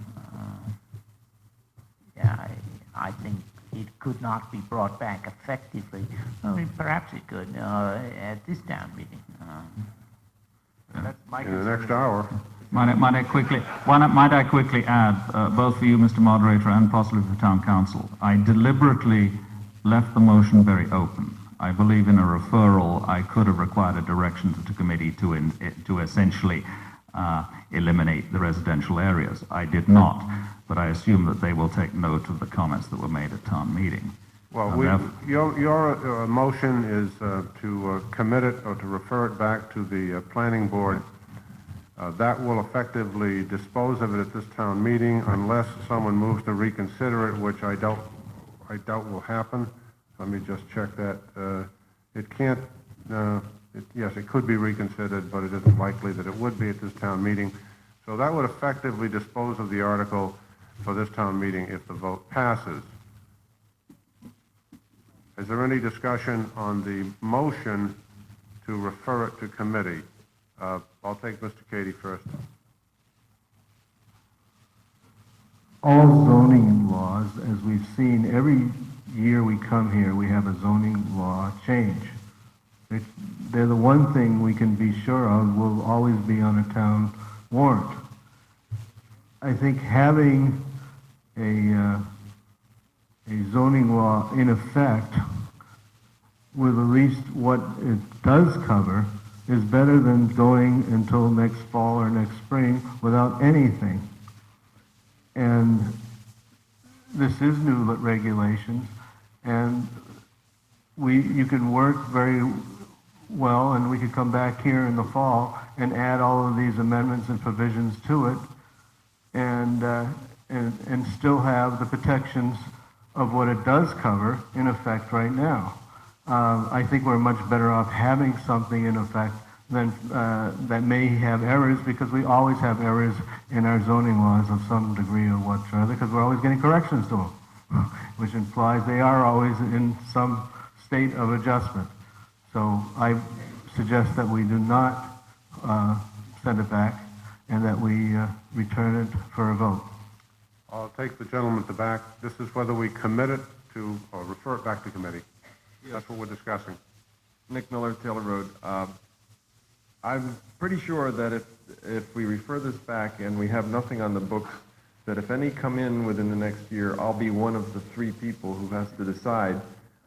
I think it could not be brought back effectively. I mean, perhaps it could at this town meeting. That's my in the next hour. Might I quickly add, both for you, Mr. Moderator, and possibly for town council, I deliberately left the motion very open. I believe in a referral, I could have required a direction to the committee to essentially eliminate the residential areas. I did not, but I assume that they will take note of the comments that were made at town meeting. Well, your motion is to commit it or to refer it back to the planning board. That will effectively dispose of it at this town meeting unless someone moves to reconsider it, which I doubt will happen. Let me just check that. It can't, yes, it could be reconsidered, but it isn't likely that it would be at this town meeting. So that would effectively dispose of the article for this town meeting if the vote passes. Is there any discussion on the motion to refer it to committee? I'll take Mr. Cady first. All zoning laws, as we've seen, every year we come here, we have a zoning law change. They're the one thing we can be sure of will always be on a town warrant. I think having a zoning law in effect with at least what it does cover is better than going until next fall or next spring without anything. And this is new regulations, and you can work very well, and we could come back here in the fall and add all of these amendments and provisions to it, and still have the protections of what it does cover in effect right now. I think we're much better off having something in effect then that may have errors, because we always have errors in our zoning laws of some degree or whatsoever, because we're always getting corrections to them, which implies they are always in some state of adjustment. So I suggest that we do not send it back, and that we return it for a vote. I'll take the gentleman at the back. This is whether we commit it to, or refer it back to committee. That's what we're discussing. Nick Miller, Taylor Road. I'm pretty sure that if we refer this back and we have nothing on the books, that if any come in within the next year, I'll be one of the 3 people who has to decide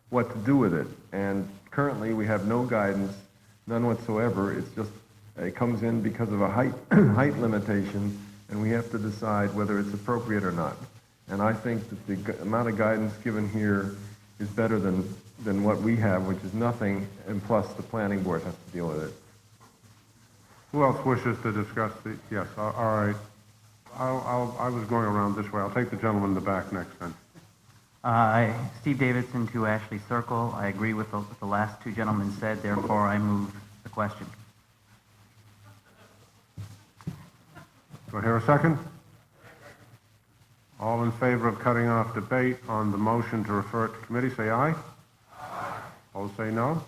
what to do with it. And currently, we have no guidance, none whatsoever. It's just, it comes in because of a height limitation, and we have to decide whether it's appropriate or not. And I think that the amount of guidance given here is better than what we have, which is nothing, and plus the planning board has to deal with it. Who else wishes to discuss the, yes, all right. I was going around this way. I'll take the gentleman in the back next then. Steve Davidson, 2 Ashley Circle. I agree with the last 2 gentlemen said, therefore I move the question. Do I hear a second? All in favor of cutting off debate on the motion to refer it to committee, say aye. Aye. Opposed, say no.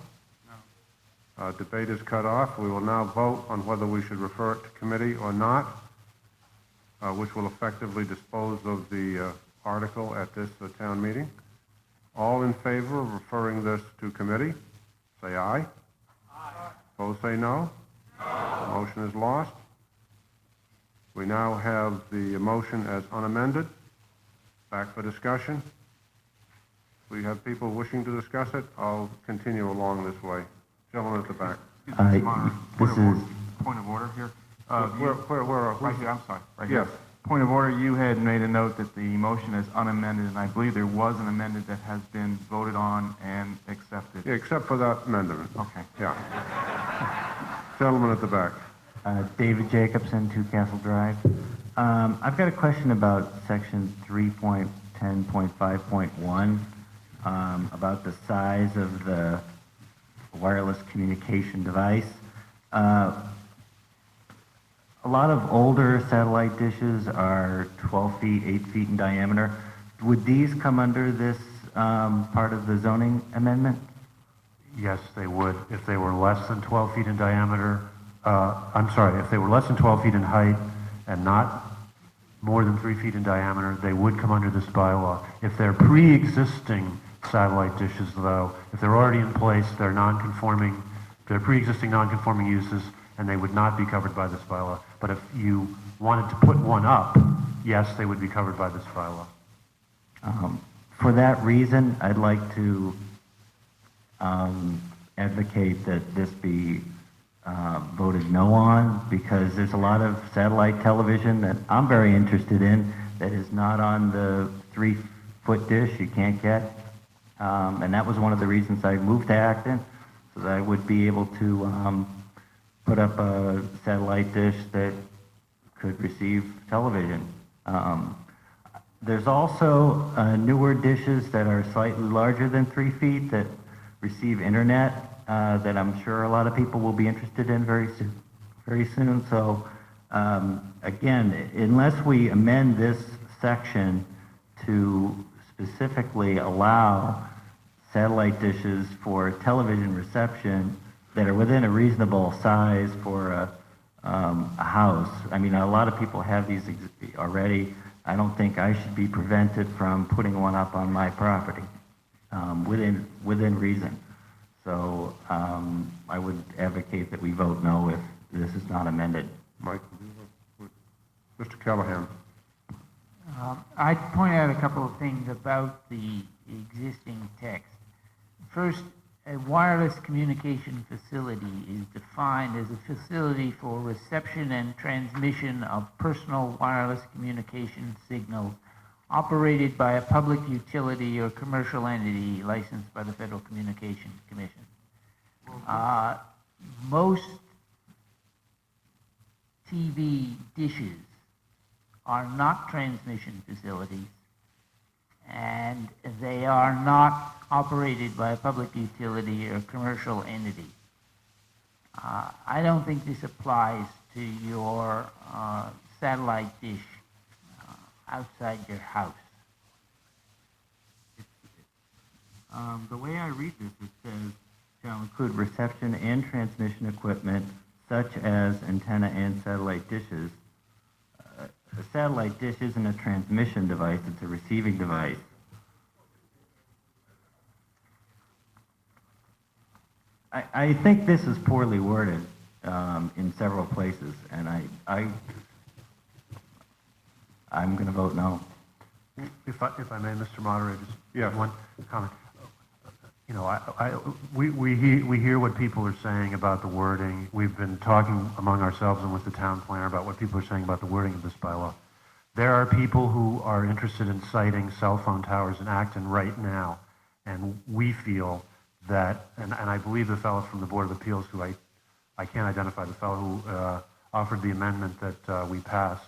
No. Debate is cut off. We will now vote on whether we should refer it to committee or not, which will effectively dispose of the article at this town meeting. All in favor of referring this to committee, say aye. Aye. Opposed, say no. No. The motion is lost. We now have the motion as unamended. Back for discussion. We have people wishing to discuss it. I'll continue along this way. Gentleman at the back. Point of order here. Where? Right here, I'm sorry. Right Yes. here. Point of order, you had made a note that the motion is unamended, and I believe there was an amendment that has been voted on and accepted. Yeah, except for that amendment. Okay. Yeah. Gentleman at the back. David Jacobson, 2 Castle Drive. I've got a question about section 3.10.5.1 about the size of the wireless communication device. A lot of older satellite dishes are 12 feet, 8 feet in diameter. Would these come under this part of the zoning amendment? Yes, they would. If they were less than 12 feet in diameter, if they were less than 12 feet in height and not more than 3 feet in diameter, they would come under this bylaw. If they're pre-existing satellite dishes, though, if they're already in place, they're non-conforming, they're pre-existing non-conforming uses, and they would not be covered by this bylaw. But if you wanted to put one up, yes, they would be covered by this bylaw. For that reason, I'd like to advocate that this be voted no on, because there's a lot of satellite television that I'm very interested in that is not on the 3-foot dish you can't get. And that was one of the reasons I moved to Acton, so that I would be able to put up a satellite dish that could receive television. There's also newer dishes that are slightly larger than 3 feet that receive internet that I'm sure a lot of people will be interested in very soon. So again, unless we amend this section to specifically allow satellite dishes for television reception that are within a reasonable size for a house. I mean, a lot of people have these already. I don't think I should be prevented from putting one up on my property within reason. So I would advocate that we vote no if this is not amended. Mike, Mr. Callahan. I'd point out a couple of things about the existing text. First, a wireless communication facility is defined as a facility for reception and transmission of personal wireless communication signals operated by a public utility or commercial entity licensed by the Federal Communications Commission. Most TV dishes are not transmission facilities, and they are not operated by a public utility or commercial entity. I don't think this applies to your satellite dish outside your house. The way I read this, it says shall include reception and transmission equipment such as antenna and satellite dishes. A satellite dish isn't a transmission device, it's a receiving device. I think this is poorly worded in several places, and I'm going to vote no. If I may, Mr. Moderator, just one comment. You know, we hear what people are saying about the wording. We've been talking among ourselves and with the town planner about what people are saying about the wording of this bylaw. There are people who are interested in siting cell phone towers in Acton right now, and we feel that, and I believe the fellow from the Board of Appeals, who I can't identify, the fellow who offered the amendment that we passed,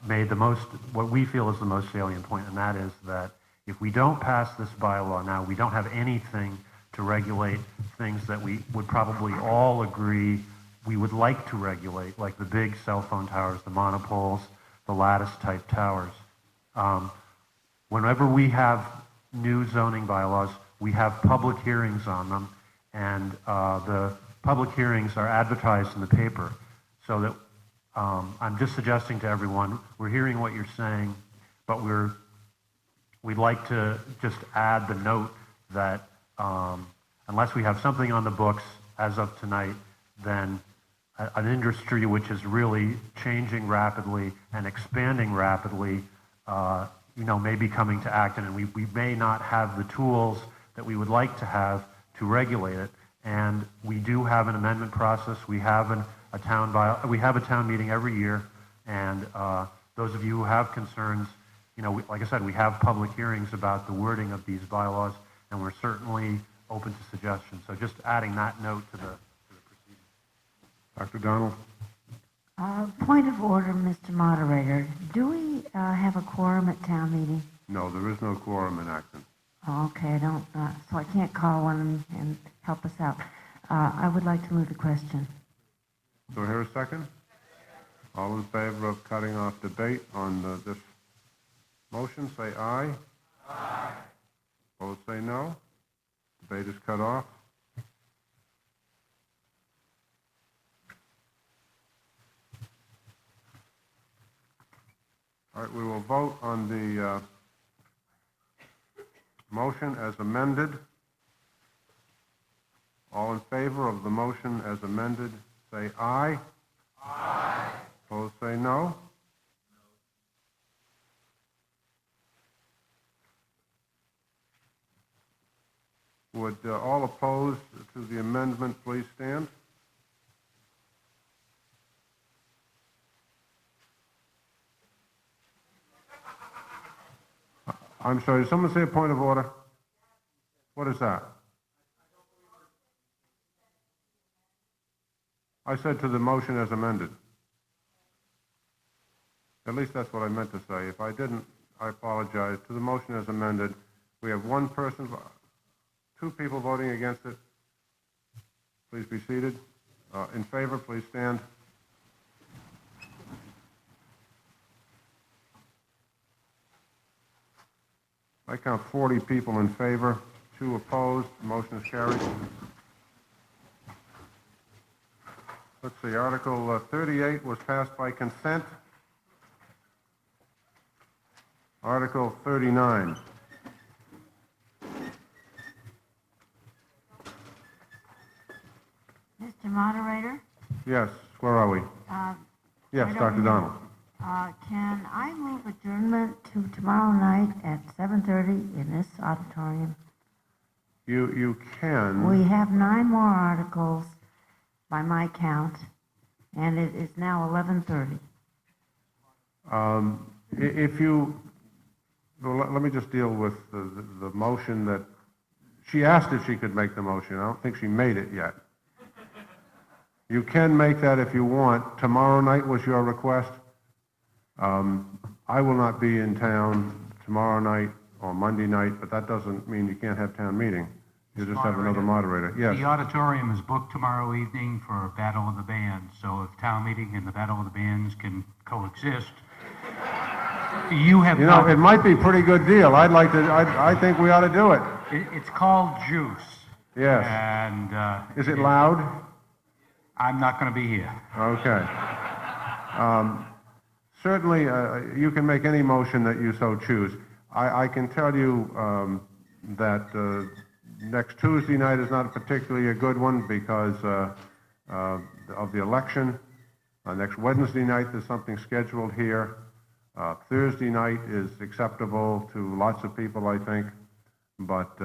made the most, what we feel is the most salient point, and that is that if we don't pass this bylaw now, we don't have anything to regulate things that we would probably all agree we would like to regulate, like the big cell phone towers, the monopoles, the lattice-type towers. Whenever we have new zoning bylaws, we have public hearings on them, and the public hearings are advertised in the paper, so that I'm just suggesting to everyone, we're hearing what you're saying, but we'd like to just add the note that unless we have something on the books as of tonight, then an industry which is really changing rapidly and expanding rapidly, may be coming to Acton, and we may not have the tools that we would like to have to regulate it. And we do have an amendment process. We have a town meeting every year, and those of you who have concerns, like I said, we have public hearings about the wording of these bylaws, and we're certainly open to suggestions. So just adding that note to the proceedings. Dr. Donald? Point of order, Mr. Moderator. Do we have a quorum at town meeting? No, there is no quorum in Acton. Oh, okay, I don't, so I can't call one and help us out. I would like to move the question. Do I hear a second? All in favor of cutting off debate on this motion, say aye. Aye. Opposed, say no. Debate is cut off. All right, we will vote on the motion as amended. All in favor of the motion as amended, say aye. Aye. Opposed, say no. Would all opposed to the amendment please stand? I'm sorry, did someone say a point of order? What is that? I said to the motion as amended. At least that's what I meant to say. If I didn't, I apologize. To the motion as amended, we have one person, two people voting against it. Please be seated. In favor, please stand. I count 40 people in favor, 2 opposed. The motion is carried. Let's see, Article 38 was passed by consent. Article 39. Mr. Moderator? Yes, where are we? Yes, Dr. Donald. Can I move adjournment to tomorrow night at 7:30 in this auditorium? You can. We have 9 more articles by my count, and it is now 11:30. If you, well, let me just deal with the motion that, she asked if she could make the motion. I don't think she made it yet. You can make that if you want. Tomorrow night was your request. I will not be in town tomorrow night or Monday night, but that doesn't mean you can't have town meeting. You just have another moderator. Yes. The auditorium is booked tomorrow evening for Battle of the Bands, so if town meeting and the Battle of the Bands can coexist, you have You know, it might be a pretty good deal. I think we ought to do it. It's called Juice. Yes. And, Is it loud? I'm not going to be here. Okay. Certainly, you can make any motion that you so choose. I can tell you that next Tuesday night is not particularly a good one because of the election. Next Wednesday night, there's something scheduled here. Thursday night is acceptable to lots of people, I think. But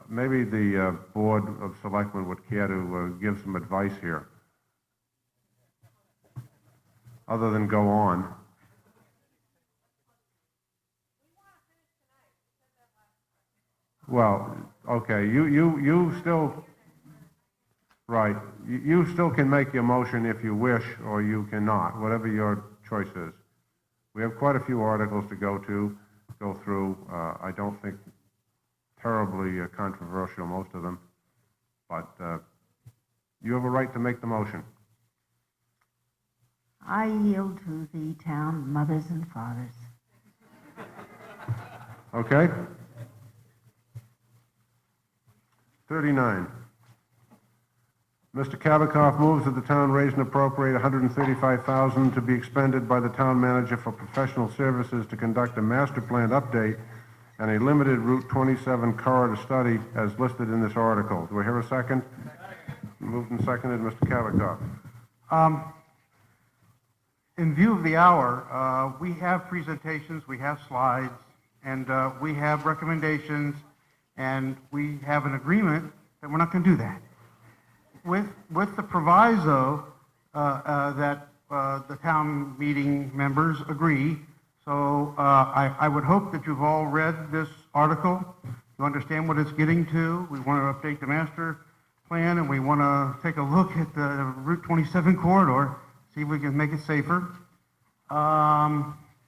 maybe the Board of Selectmen would care to give some advice here, other than go on. Well, okay, you still, right, you still can make your motion if you wish, or you cannot, whatever your choice is. We have quite a few articles to go through. I don't think terribly controversial, most of them, but you have a right to make the motion. I yield to the town mothers and fathers. Okay? 39. Mr. Kabikoff moves that the town raise and appropriate $135,000 to be expended by the town manager for professional services to conduct a master plan update and a limited Route 27 corridor study as listed in this article. Do I hear a second? Moved and seconded, Mr. Kabikoff. In view of the hour, we have presentations, we have slides, and we have recommendations, and we have an agreement that we're not going to do that. With the proviso that the town meeting members agree. So I would hope that you've all read this article. You understand what it's getting to. We want to update the master plan, and we want to take a look at the Route 27 corridor, see if we can make it safer.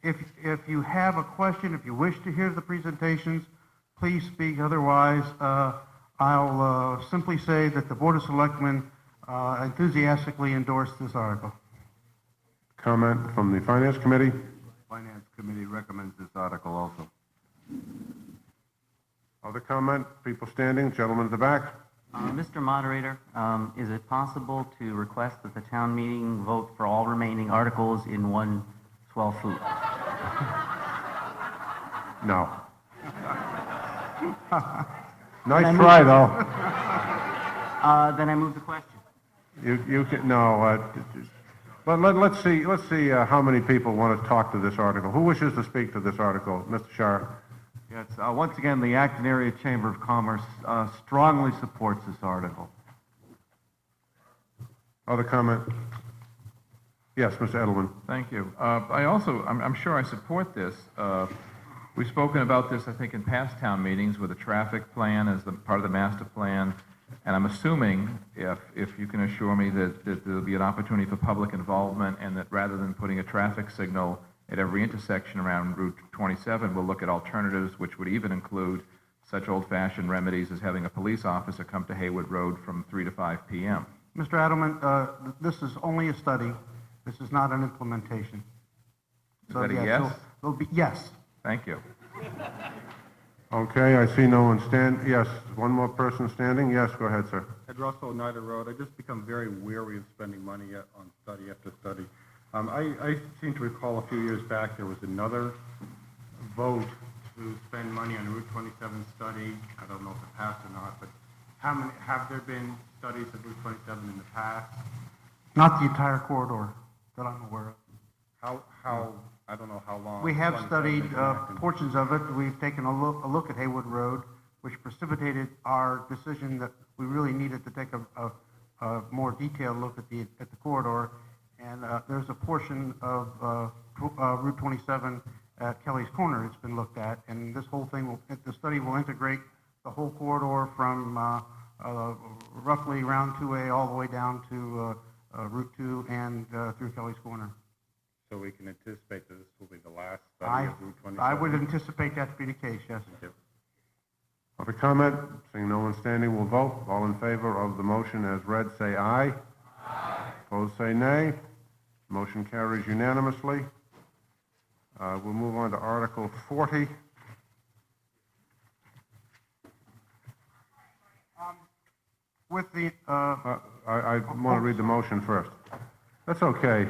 If you have a question, if you wish to hear the presentations, please speak. Otherwise, I'll simply say that the Board of Selectmen enthusiastically endorsed this article. Comment from the Finance Committee. Finance Committee recommends this article also. Other comment? People standing, gentlemen at the back. Mr. Moderator, is it possible to request that the town meeting vote for all remaining articles in one 12-foot? No. Nice try, though. Then I move the question. You can, no, but let's see how many people want to talk to this article. Who wishes to speak to this article? Mr. Shar. Yes, once again, the Acton Area Chamber of Commerce strongly supports this article. Other comment? Yes, Mr. Edelman. Thank you. I'm sure I support this. We've spoken about this, I think, in past town meetings with a traffic plan as part of the master plan. And I'm assuming, if you can assure me that there'll be an opportunity for public involvement and that rather than putting a traffic signal at every intersection around Route 27, we'll look at alternatives, which would even include such old-fashioned remedies as having a police officer come to Haywood Road from 3 to 5 p.m. Mr. Adelman, this is only a study. This is not an implementation. Is that a yes? It'll be yes. Thank you. Okay, I see no one stand. Yes, one more person standing. Yes, go ahead, sir. Ed Russell, Oneida Road. I just become very weary of spending money on study after study. I seem to recall a few years back there was another vote to spend money on a Route 27 study. I don't know if it passed or not, but have there been studies of Route 27 in the past? Not the entire corridor that I'm aware of. I don't know how long. We have studied portions of it. We've taken a look at Haywood Road, which precipitated our decision that we really needed to take a more detailed look at the corridor. And there's a portion of Route 27 at Kelly's Corner it's been looked at, and this whole thing the study will integrate the whole corridor from roughly Round 2A all the way down to Route 2 and through Kelly's Corner. So we can anticipate that this will be the last study of Route 27? I would anticipate that to be the case, yes. Other comment? Seeing no one standing, we'll vote. All in favor of the motion as read, say aye. Aye. Opposed, say nay. Motion carries unanimously. We'll move on to Article 40. With the, I want to read the motion first. That's okay.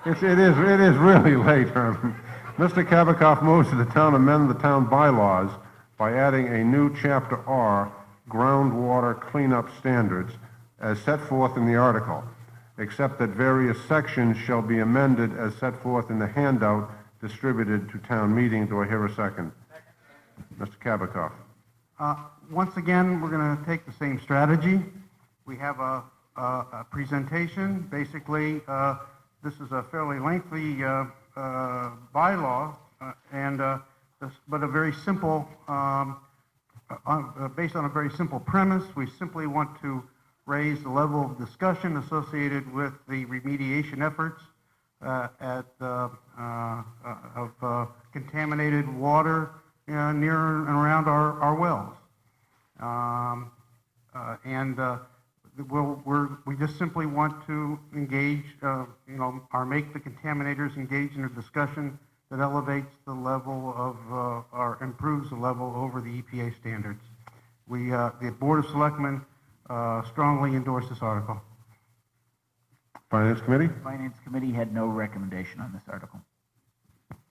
It is really late, Herman. Mr. Kabikoff moves that the town amend the town bylaws by adding a new Chapter R, groundwater cleanup standards, as set forth in the article, except that various sections shall be amended as set forth in the handout distributed to town meeting. Do I hear a second? Mr. Kabikoff. once again, we're going to take the same strategy. We have a presentation. Basically, this is a fairly lengthy bylaw, but a very simple, based on a very simple premise. We simply want to raise the level of discussion associated with the remediation efforts of contaminated water near and around our wells. We just simply want to engage, or make the contaminators engage in a discussion that elevates the level of, or improves the level over the EPA standards. The Board of Selectmen strongly endorse this article. Finance Committee? Finance Committee had no recommendation on this article.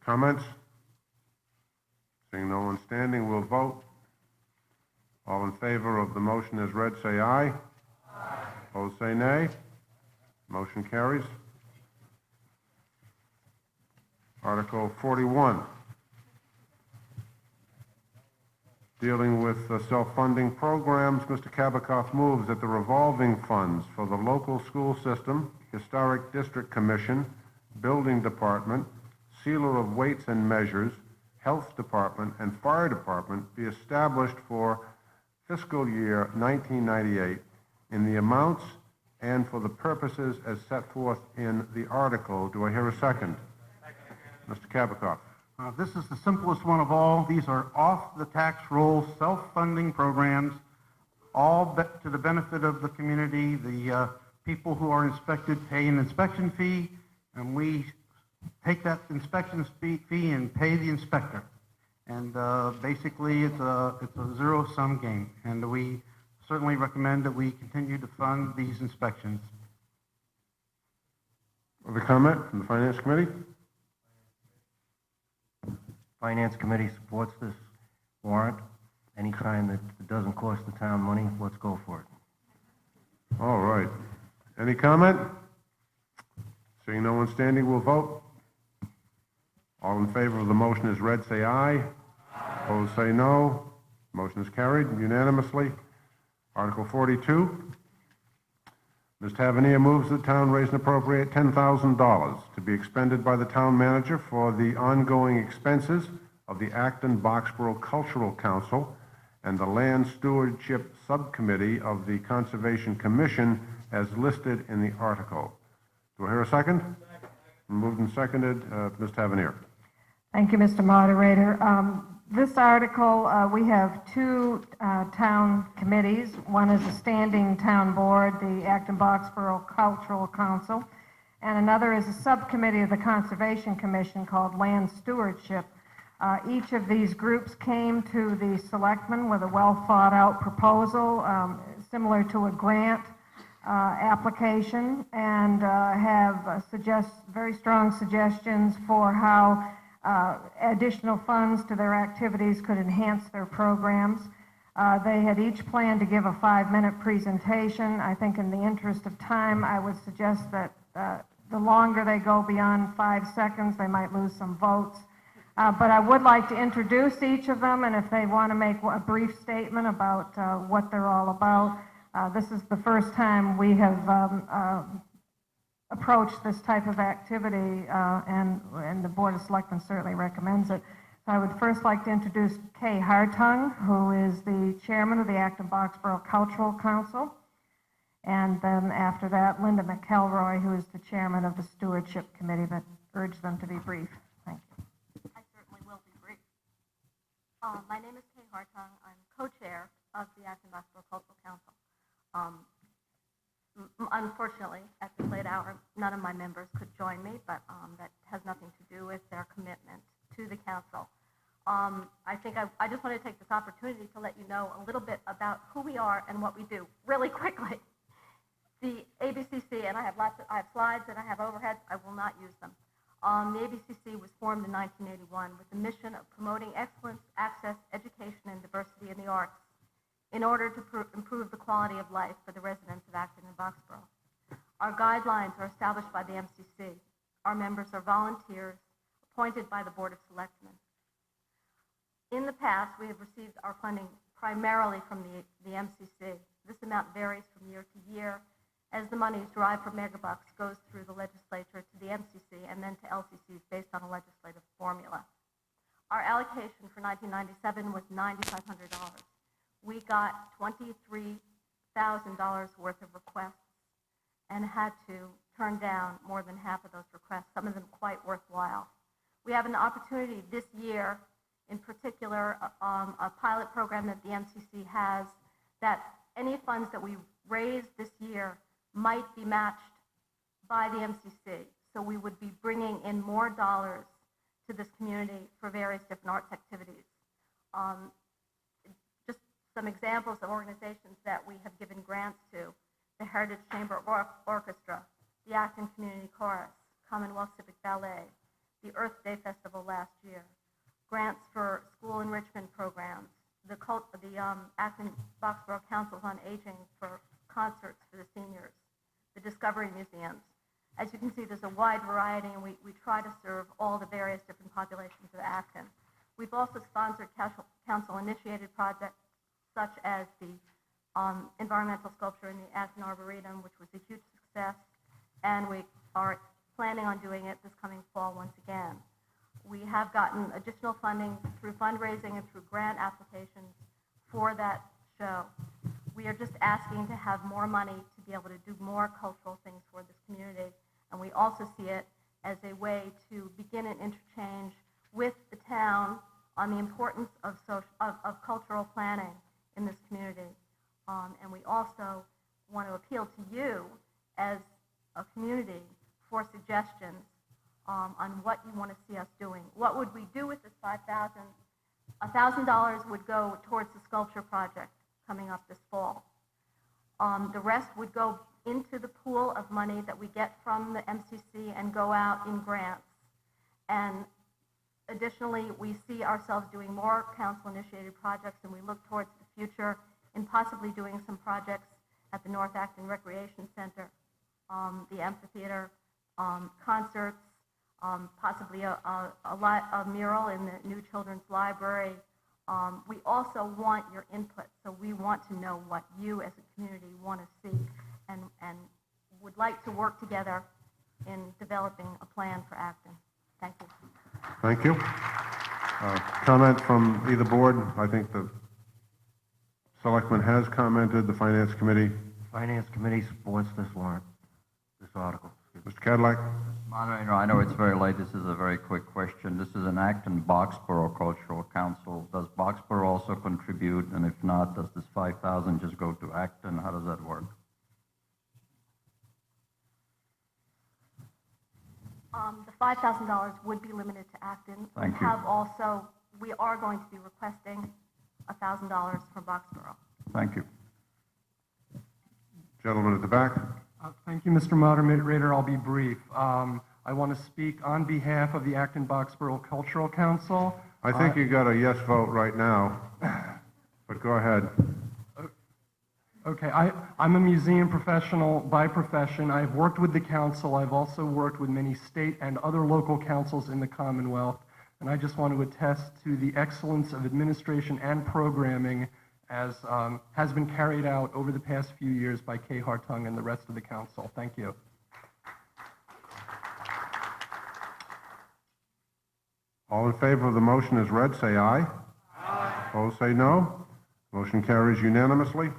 Comments? Seeing no one standing, we'll vote. All in favor of the motion as read, say aye. Aye. Opposed, say nay. Motion carries. Article 41. Dealing with self-funding programs, Mr. Kabikoff moves that the revolving funds for the local school system, Historic District Commission, Building Department, Sealer of Weights and Measures, Health Department, and Fire Department be established for fiscal year 1998 in the amounts and for the purposes as set forth in the article. Do I hear a second? Mr. Kabikoff. This is the simplest one of all. These are off the tax roll, self-funding programs, all to the benefit of the community. The people who are inspected pay an inspection fee, and we take that inspection fee and pay the inspector. And basically, it's a zero-sum game. And we certainly recommend that we continue to fund these inspections. Other comment from the Finance Committee? Finance Committee supports this warrant. Anytime that it doesn't cost the town money, let's go for it. All right. Any comment? Seeing no one standing, we'll vote. All in favor of the motion as read, say aye. Aye. Opposed, say no. Motion is carried unanimously. Article 42. Ms. Tavernier moves the town raise and appropriate $10,000 to be expended by the town manager for the ongoing expenses of the Acton Boxborough Cultural Council and the Land Stewardship Subcommittee of the Conservation Commission as listed in the article. Do I hear a second? Moved and seconded. Ms. Tavernier. Thank you, Mr. Moderator. This article, we have two town committees. One is a standing town board, the Acton Boxborough Cultural Council, and another is a subcommittee of the Conservation Commission called Land Stewardship. Each of these groups came to the selectmen with a well-thought-out proposal, similar to a grant application, and have very strong suggestions for how additional funds to their activities could enhance their programs. They had each planned to give a 5-minute presentation. I think in the interest of time, I would suggest that the longer they go beyond 5 seconds, they might lose some votes. But I would like to introduce each of them, and if they want to make a brief statement about what they're all about. This is the first time we have approached this type of activity, and the Board of Selectmen certainly recommends it. So I would first like to introduce Kay Hartung, who is the chairman of the Acton Boxborough Cultural Council, and then after that, Linda McElroy, who is the chairman of the Stewardship Committee, but urge them to be brief. Thank you. I certainly will be brief. My name is Kay Hartung. I'm co-chair of the Acton Boxborough Cultural Council. Unfortunately, at this late hour, none of my members could join me, but that has nothing to do with their commitment to the council. I think I just want to take this opportunity to let you know a little bit about who we are and what we do, really quickly. The ABCC, and I have slides and I have overheads. I will not use them. The ABCC was formed in 1981 with the mission of promoting excellence, access, education, and diversity in the arts in order to improve the quality of life for the residents of Acton and Boxborough. Our guidelines are established by the MCC. Our members are volunteers appointed by the Board of Selectmen. In the past, we have received our funding primarily from the MCC. This amount varies from year to year as the monies derived from megabucks goes through the legislature to the MCC and then to LCCs based on a legislative formula. Our allocation for 1997 was $9,500. We got $23,000 worth of requests and had to turn down more than half of those requests, some of them quite worthwhile. We have an opportunity this year, in particular, a pilot program that the MCC has, that any funds that we raise this year might be matched by the MCC. So we would be bringing in more dollars to this community for various different arts activities. Just some examples of organizations that we have given grants to: the Heritage Chamber Orchestra, the Acton Community Chorus, Commonwealth Civic Ballet, the Earth Day Festival last year, grants for school enrichment programs, the Acton Boxborough Councils on Aging for concerts for the seniors, the Discovery Museums. As you can see, there's a wide variety, and we try to serve all the various different populations of Acton. We've also sponsored council-initiated projects such as the environmental sculpture in the Acton Arboretum, which was a huge success, and we are planning on doing it this coming fall once again. We have gotten additional funding through fundraising and through grant applications for that show. We are just asking to have more money to be able to do more cultural things for this community, and we also see it as a way to begin an interchange with the town on the importance of cultural planning in this community. And we also want to appeal to you as a community for suggestions on what you want to see us doing. What would we do with this $5,000? $1,000 would go towards the sculpture project coming up this fall. The rest would go into the pool of money that we get from the MCC and go out in grants. And additionally, we see ourselves doing more council-initiated projects, and we look towards the future in possibly doing some projects at the North Acton Recreation Center, the amphitheater, concerts, possibly a mural in the new children's library. We also want your input, so we want to know what you as a community want to see and would like to work together in developing a plan for Acton. Thank you. Thank you. Comment from either board? I think the Selectman has commented. The Finance Committee. Finance Committee supports this warrant, this article. Mr. Cadillac. Moderator, I know it's very late. This is a very quick question. This is an Acton Boxborough Cultural Council. Does Boxborough also contribute? And if not, does this $5,000 just go to Acton? How does that work? The $5,000 would be limited to Acton. Thank you. We are going to be requesting $1,000 from Boxborough. Thank you. Gentleman at the back. Thank you, Mr. Moderator. I'll be brief. I want to speak on behalf of the Acton Boxborough Cultural Council. I think you got a yes vote right now, but go ahead. Okay, I'm a museum professional by profession. I've worked with the council. I've also worked with many state and other local councils in the Commonwealth, and I just want to attest to the excellence of administration and programming as has been carried out over the past few years by Kay Hartung and the rest of the council. Thank you. All in favor of the motion as read, say aye. Aye. Opposed, say no. Motion carries unanimously.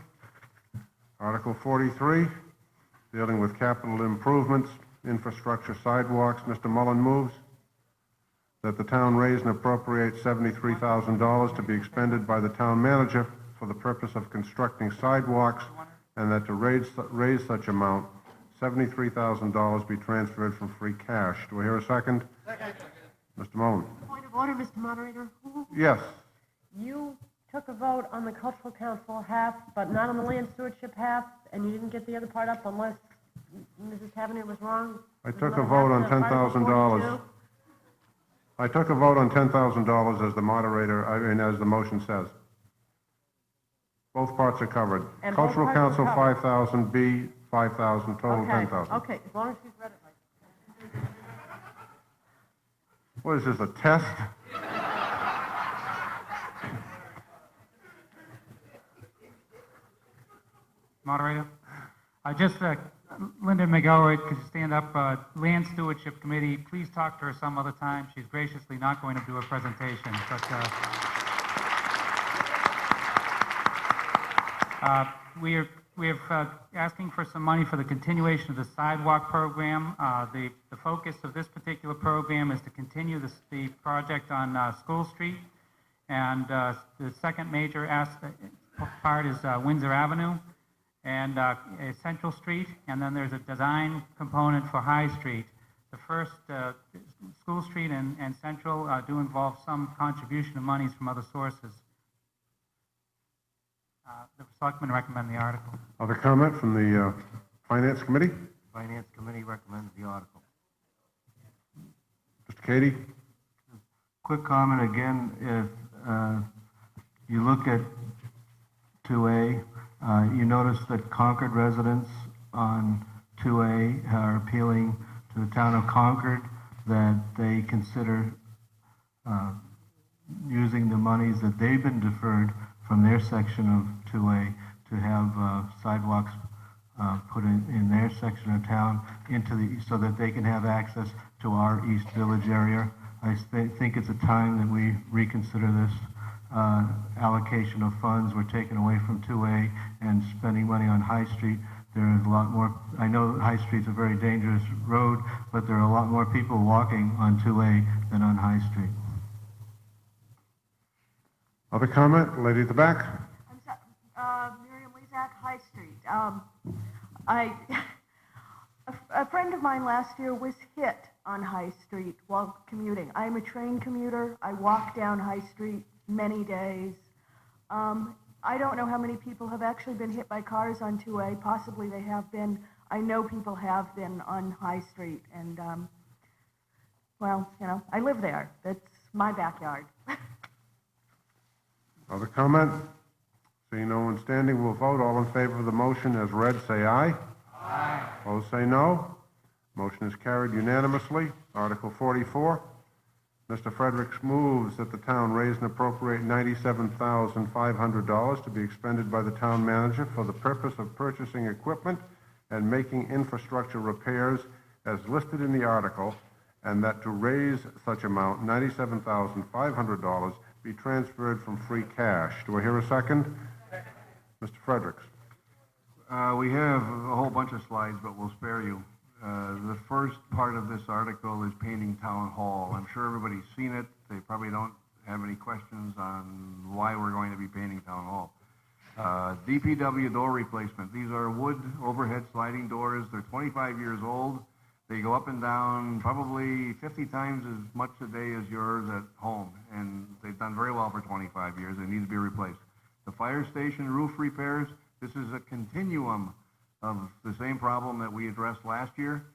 Article 43, dealing with capital improvements, infrastructure, sidewalks. Mr. Mullen moves that the town raise and appropriate $73,000 to be expended by the town manager for the purpose of constructing sidewalks, and that to raise such amount, $73,000 be transferred from free cash. Do I hear a second? Second. Mr. Mullin? Point of order, Mr. Moderator. Yes. You took a vote on the cultural council half, but not on the land stewardship half, and you didn't get the other part up unless Mrs. Tavernier was wrong? I took a vote on $10,000. I took a vote on $10,000 as the moderator, as the motion says. Both parts are covered. And both Cultural parts are Council, covered. 5,000, B, 5,000, total Okay, 10,000. okay, as long as she's read it right. What is this, a test? Moderator, Linda McElroy, could you stand up? Land Stewardship Committee, please talk to her some other time. She's graciously not going to do a presentation, but we're asking for some money for the continuation of the sidewalk program. The focus of this particular program is to continue the project on School Street, and the second major part is Windsor Avenue and Central Street, and then there's a design component for High Street. The first, School Street and Central do involve some contribution of monies from other sources. The selectmen recommend the article. Other comment from the Finance Committee? Finance Committee recommends the article. Mr. Cady? Quick comment again, if you look at 2A, you notice that Concord residents on 2A are appealing to the town of Concord that they consider using the monies that they've been deferred from their section of 2A to have sidewalks put in their section of town so that they can have access to our East Village area. I think it's a time that we reconsider this allocation of funds. We're taking away from 2A and spending money on High Street. There is a lot more, I know High Street's a very dangerous road, but there are a lot more people walking on 2A than on High Street. Other comment? Lady at the back? I'm sorry, Miriam Lezak, High Street. A friend of mine last year was hit on High Street while commuting. I'm a train commuter. I walk down High Street many days. I don't know how many people have actually been hit by cars on 2A. Possibly they have been. I know people have been on High Street, and well, you know, I live there. That's my backyard. Other comment? Seeing no one standing, we'll vote. All in favor of the motion as read, say aye. Aye. Opposed, say no. Motion is carried unanimously. Article 44. Mr. Fredericks moves that the town raise and appropriate $97,500 to be expended by the town manager for the purpose of purchasing equipment and making infrastructure repairs as listed in the article, and that to raise such amount, $97,500, be transferred from free cash. Do I hear a second? Mr. Fredericks. We have a whole bunch of slides, but we'll spare you. The first part of this article is painting Town Hall. I'm sure everybody's seen it. They probably don't have any questions on why we're going to be painting Town Hall. DPW door replacement. These are wood overhead sliding doors. They're 25 years old. They go up and down probably 50 times as much a day as yours at home, and they've done very well for 25 years. They need to be replaced. The fire station roof repairs, this is a continuum of the same problem that we addressed last year.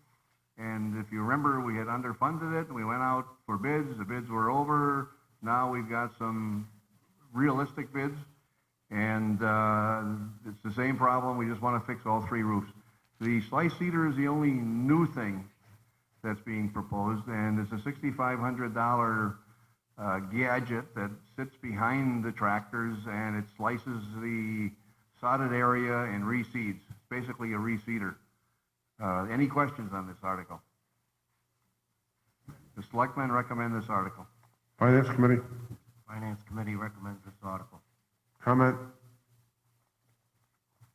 And if you remember, we had underfunded it, and we went out for bids. The bids were over. Now we've got some realistic bids, and it's the same problem. We just want to fix all three roofs. The slice seeder is the only new thing that's being proposed, and it's a $6,500 gadget that sits behind the tractors, and it slices the sodded area and reseeds. It's basically a reseeder. Any questions on this article? The selectmen recommend this article. Finance Committee. Finance Committee recommends this article. Comment?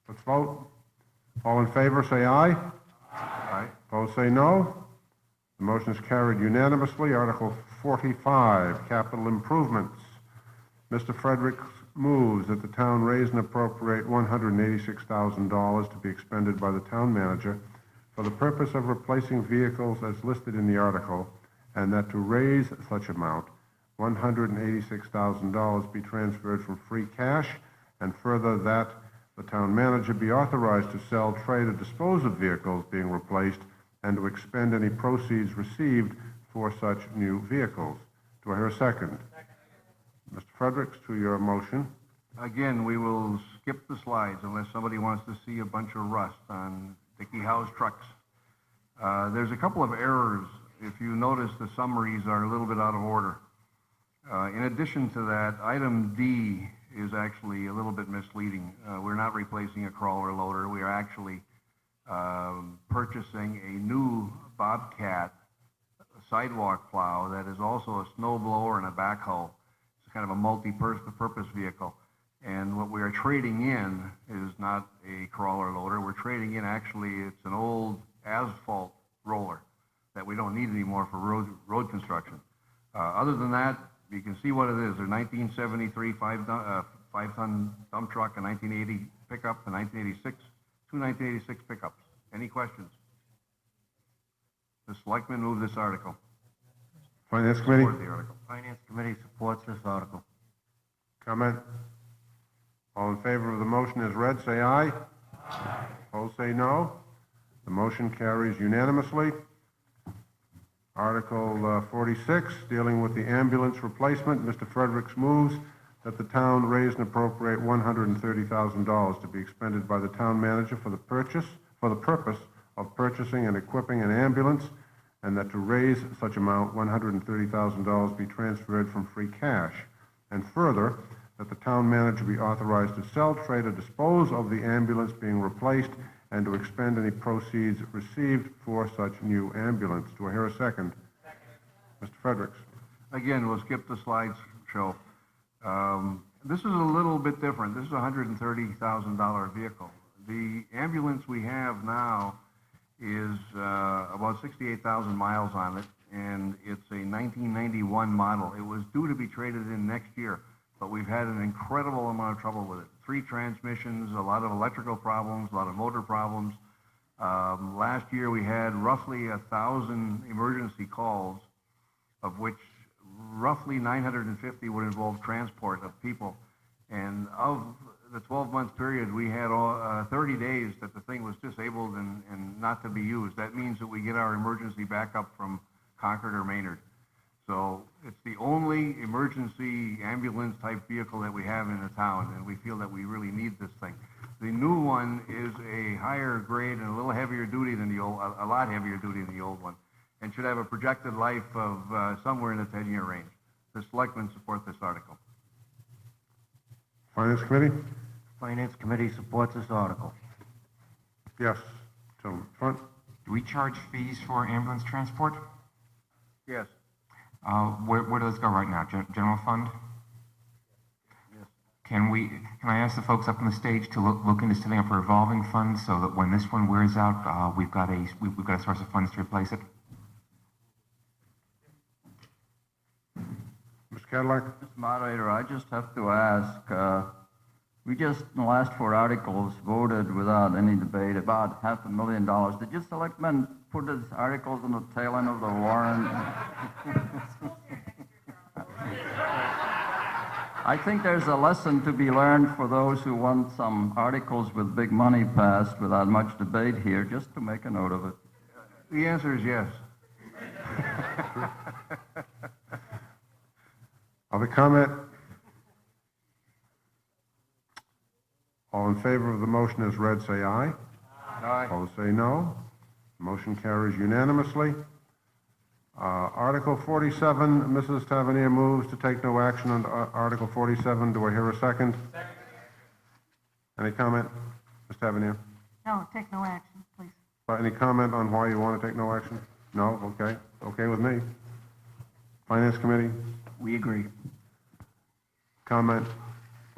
Let's vote. All in favor, say aye. Aye. Opposed, say no. The motion is carried unanimously. Article 45, capital improvements. Mr. Fredericks moves that the town raise and appropriate $186,000 to be expended by the town manager for the purpose of replacing vehicles as listed in the article, and that to raise such amount, $186,000 be transferred from free cash, and further that the town manager be authorized to sell, trade, or dispose of vehicles being replaced, and to expend any proceeds received for such new vehicles. Do I hear a second? Mr. Fredericks, to your motion. Again, we will skip the slides unless somebody wants to see a bunch of rust on Dickey House trucks. There's a couple of errors. If you notice, the summaries are a little bit out of order. In addition to that, item D is actually a little bit misleading. We're not replacing a crawler loader. We are actually purchasing a new Bobcat sidewalk plow that is also a snow blower and a backhoe. It's kind of a multi-purpose vehicle. And what we are trading in is not a crawler loader. We're trading in, actually, it's an old asphalt roller that we don't need anymore for road construction. Other than that, you can see what it is. They're 1973 five-ton dump truck, a 1980 pickup, a 1986, two 1986 pickups. Any questions? The selectmen move this article. Finance Committee? Support the article. Finance Committee supports this article. Comment? All in favor of the motion as read, say aye. Aye. Opposed, say no. The motion carries unanimously. Article 46, dealing with the ambulance replacement. Mr. Fredericks moves that the town raise and appropriate $130,000 to be expended by the town manager for the purpose of purchasing and equipping an ambulance, and that to raise such amount, $130,000 be transferred from free cash. And further, that the town manager be authorized to sell, trade, or dispose of the ambulance being replaced, and to expend any proceeds received for such new ambulance. Do I hear a second? Second. Mr. Fredericks. Again, we'll skip the slides show. This is a little bit different. This is a $130,000 vehicle. The ambulance we have now is about 68,000 miles on it, and it's a 1991 model. It was due to be traded in next year, but we've had an incredible amount of trouble with it. 3 transmissions, a lot of electrical problems, a lot of motor problems. Last year we had roughly 1,000 emergency calls, of which roughly 950 would involve transport of people. And of the 12-month period, we had 30 days that the thing was disabled and not to be used. That means that we get our emergency backup from Concord or Maynard. So it's the only emergency ambulance type vehicle that we have in the town, and we feel that we really need this thing. The new one is a higher grade and a little heavier duty than the old, a lot heavier duty than the old one, and should have a projected life of somewhere in the 10-year range. The selectmen support this article. Finance Committee? Finance Committee supports this article. Yes. Gentleman, front. Do we charge fees for ambulance transport? Yes. Where does this go right now? General fund? Yes. Can I ask the folks up on the stage to look into setting up a revolving fund so that when this one wears out, we've got a source of funds to replace it? Mr. Cadillac? Mr. Moderator, I just have to ask, we just, in the last 4 articles, voted without any debate about $500,000. Did you selectmen put these articles on the tail end of the warrant? I think there's a lesson to be learned for those who want some articles with big money passed without much debate here, just to make a note of it. The answer is yes. Other comment? All in favor of the motion as read, say aye. Aye. Opposed, say no. Motion carries unanimously. Article 47, Mrs. Tavernier moves to take no action on Article 47. Do I hear a second? Second. Any comment? Ms. Tavernier? No, take no action, please. Any comment on why you want to take no action? No? Okay. Okay with me. Finance Committee? We agree. Comment?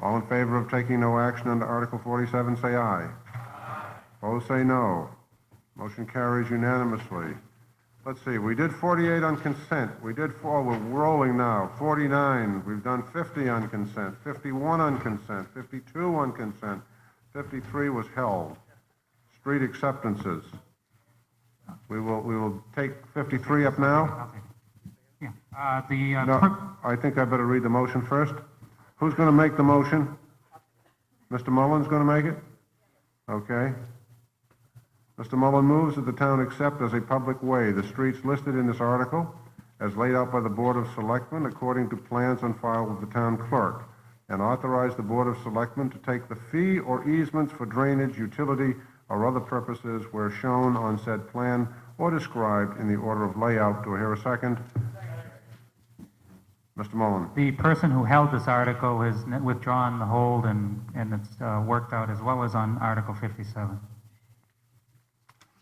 All in favor of taking no action under Article 47, say aye. Aye. Opposed, say no. Motion carries unanimously. let's see, we did 48 on consent. We did we're rolling now. 49, we've done 50 on consent, 51 on consent, 52 on consent, 53 was held. Street acceptances. We will take 53 up now. Yeah. No, I think I better read the motion first. Who's going to make the motion? Mr. Mullen's going to make it? Okay. Mr. Mullen moves that the town accept as a public way the streets listed in this article as laid out by the Board of Selectmen according to plans on file with the town clerk, and authorize the Board of Selectmen to take the fee or easements for drainage, utility, or other purposes where shown on said plan or described in the order of layout. Do I hear a second? Mr. Mullen. The person who held this article has withdrawn the hold, and it's worked out as well as on Article 57.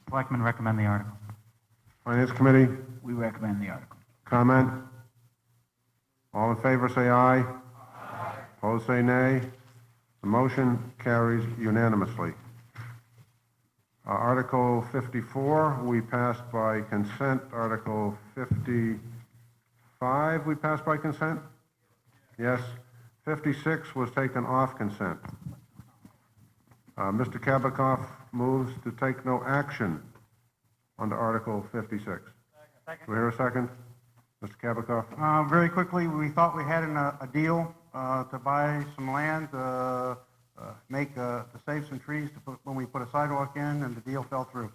Selectmen recommend the article. Finance Committee, We recommend the article. comment? All in favor, say aye. Opposed, say nay. The motion carries unanimously. Article 54, we passed by consent. Article 55, we passed by consent? Yes. 56 was taken off consent. Mr. Kabikoff moves to take no action under Article 56. Do we hear a second? Mr. Kabikoff? Very quickly, we thought we had a deal to buy some land, to save some trees when we put a sidewalk in, and the deal fell through.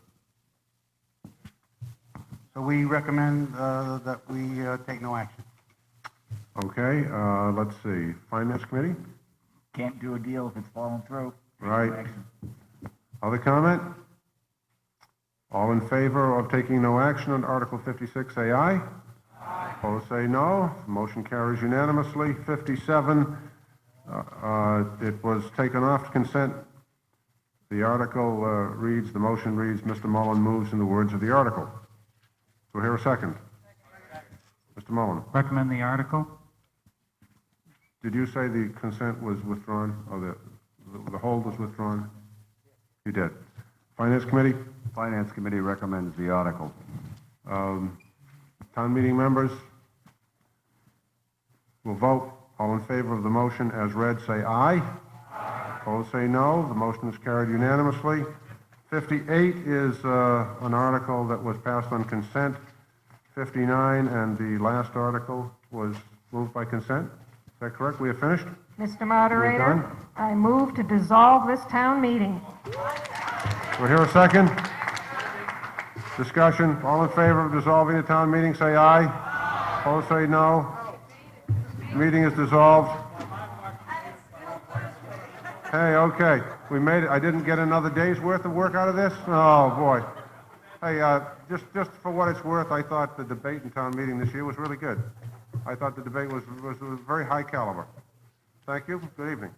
So we recommend that we take no action. Okay, let's see. Finance Committee? Can't do a deal if it's fallen through. Right. Other comment? All in favor of taking no action on Article 56, say aye. Aye. Opposed, say no. Motion carries unanimously. 57, it was taken off consent. The article reads, the motion reads, Mr. Mullen moves in the words of the article. Do I hear a second? Mr. Mullen. Recommend the article. Did you say the consent was withdrawn, or the hold was withdrawn? You did. Finance Committee? Finance Committee recommends the article. Town meeting members? Will vote. All in favor of the motion as read, say aye. Aye. Opposed, say no. The motion is carried unanimously. 58 is an article that was passed on consent. 59 and the last article was moved by consent. Is that correct? We have finished? Mr. Moderator, done? I move to dissolve this town meeting. Do I hear a second? Discussion. All in favor of dissolving the town meeting, say aye. Opposed, say no. Meeting is dissolved. Hey, okay. We made it. I didn't get another day's worth of work out of this? Oh, boy. Hey, just for what it's worth, I thought the debate in town meeting this year was really good. I thought the debate was very high caliber. Thank you. Good evening.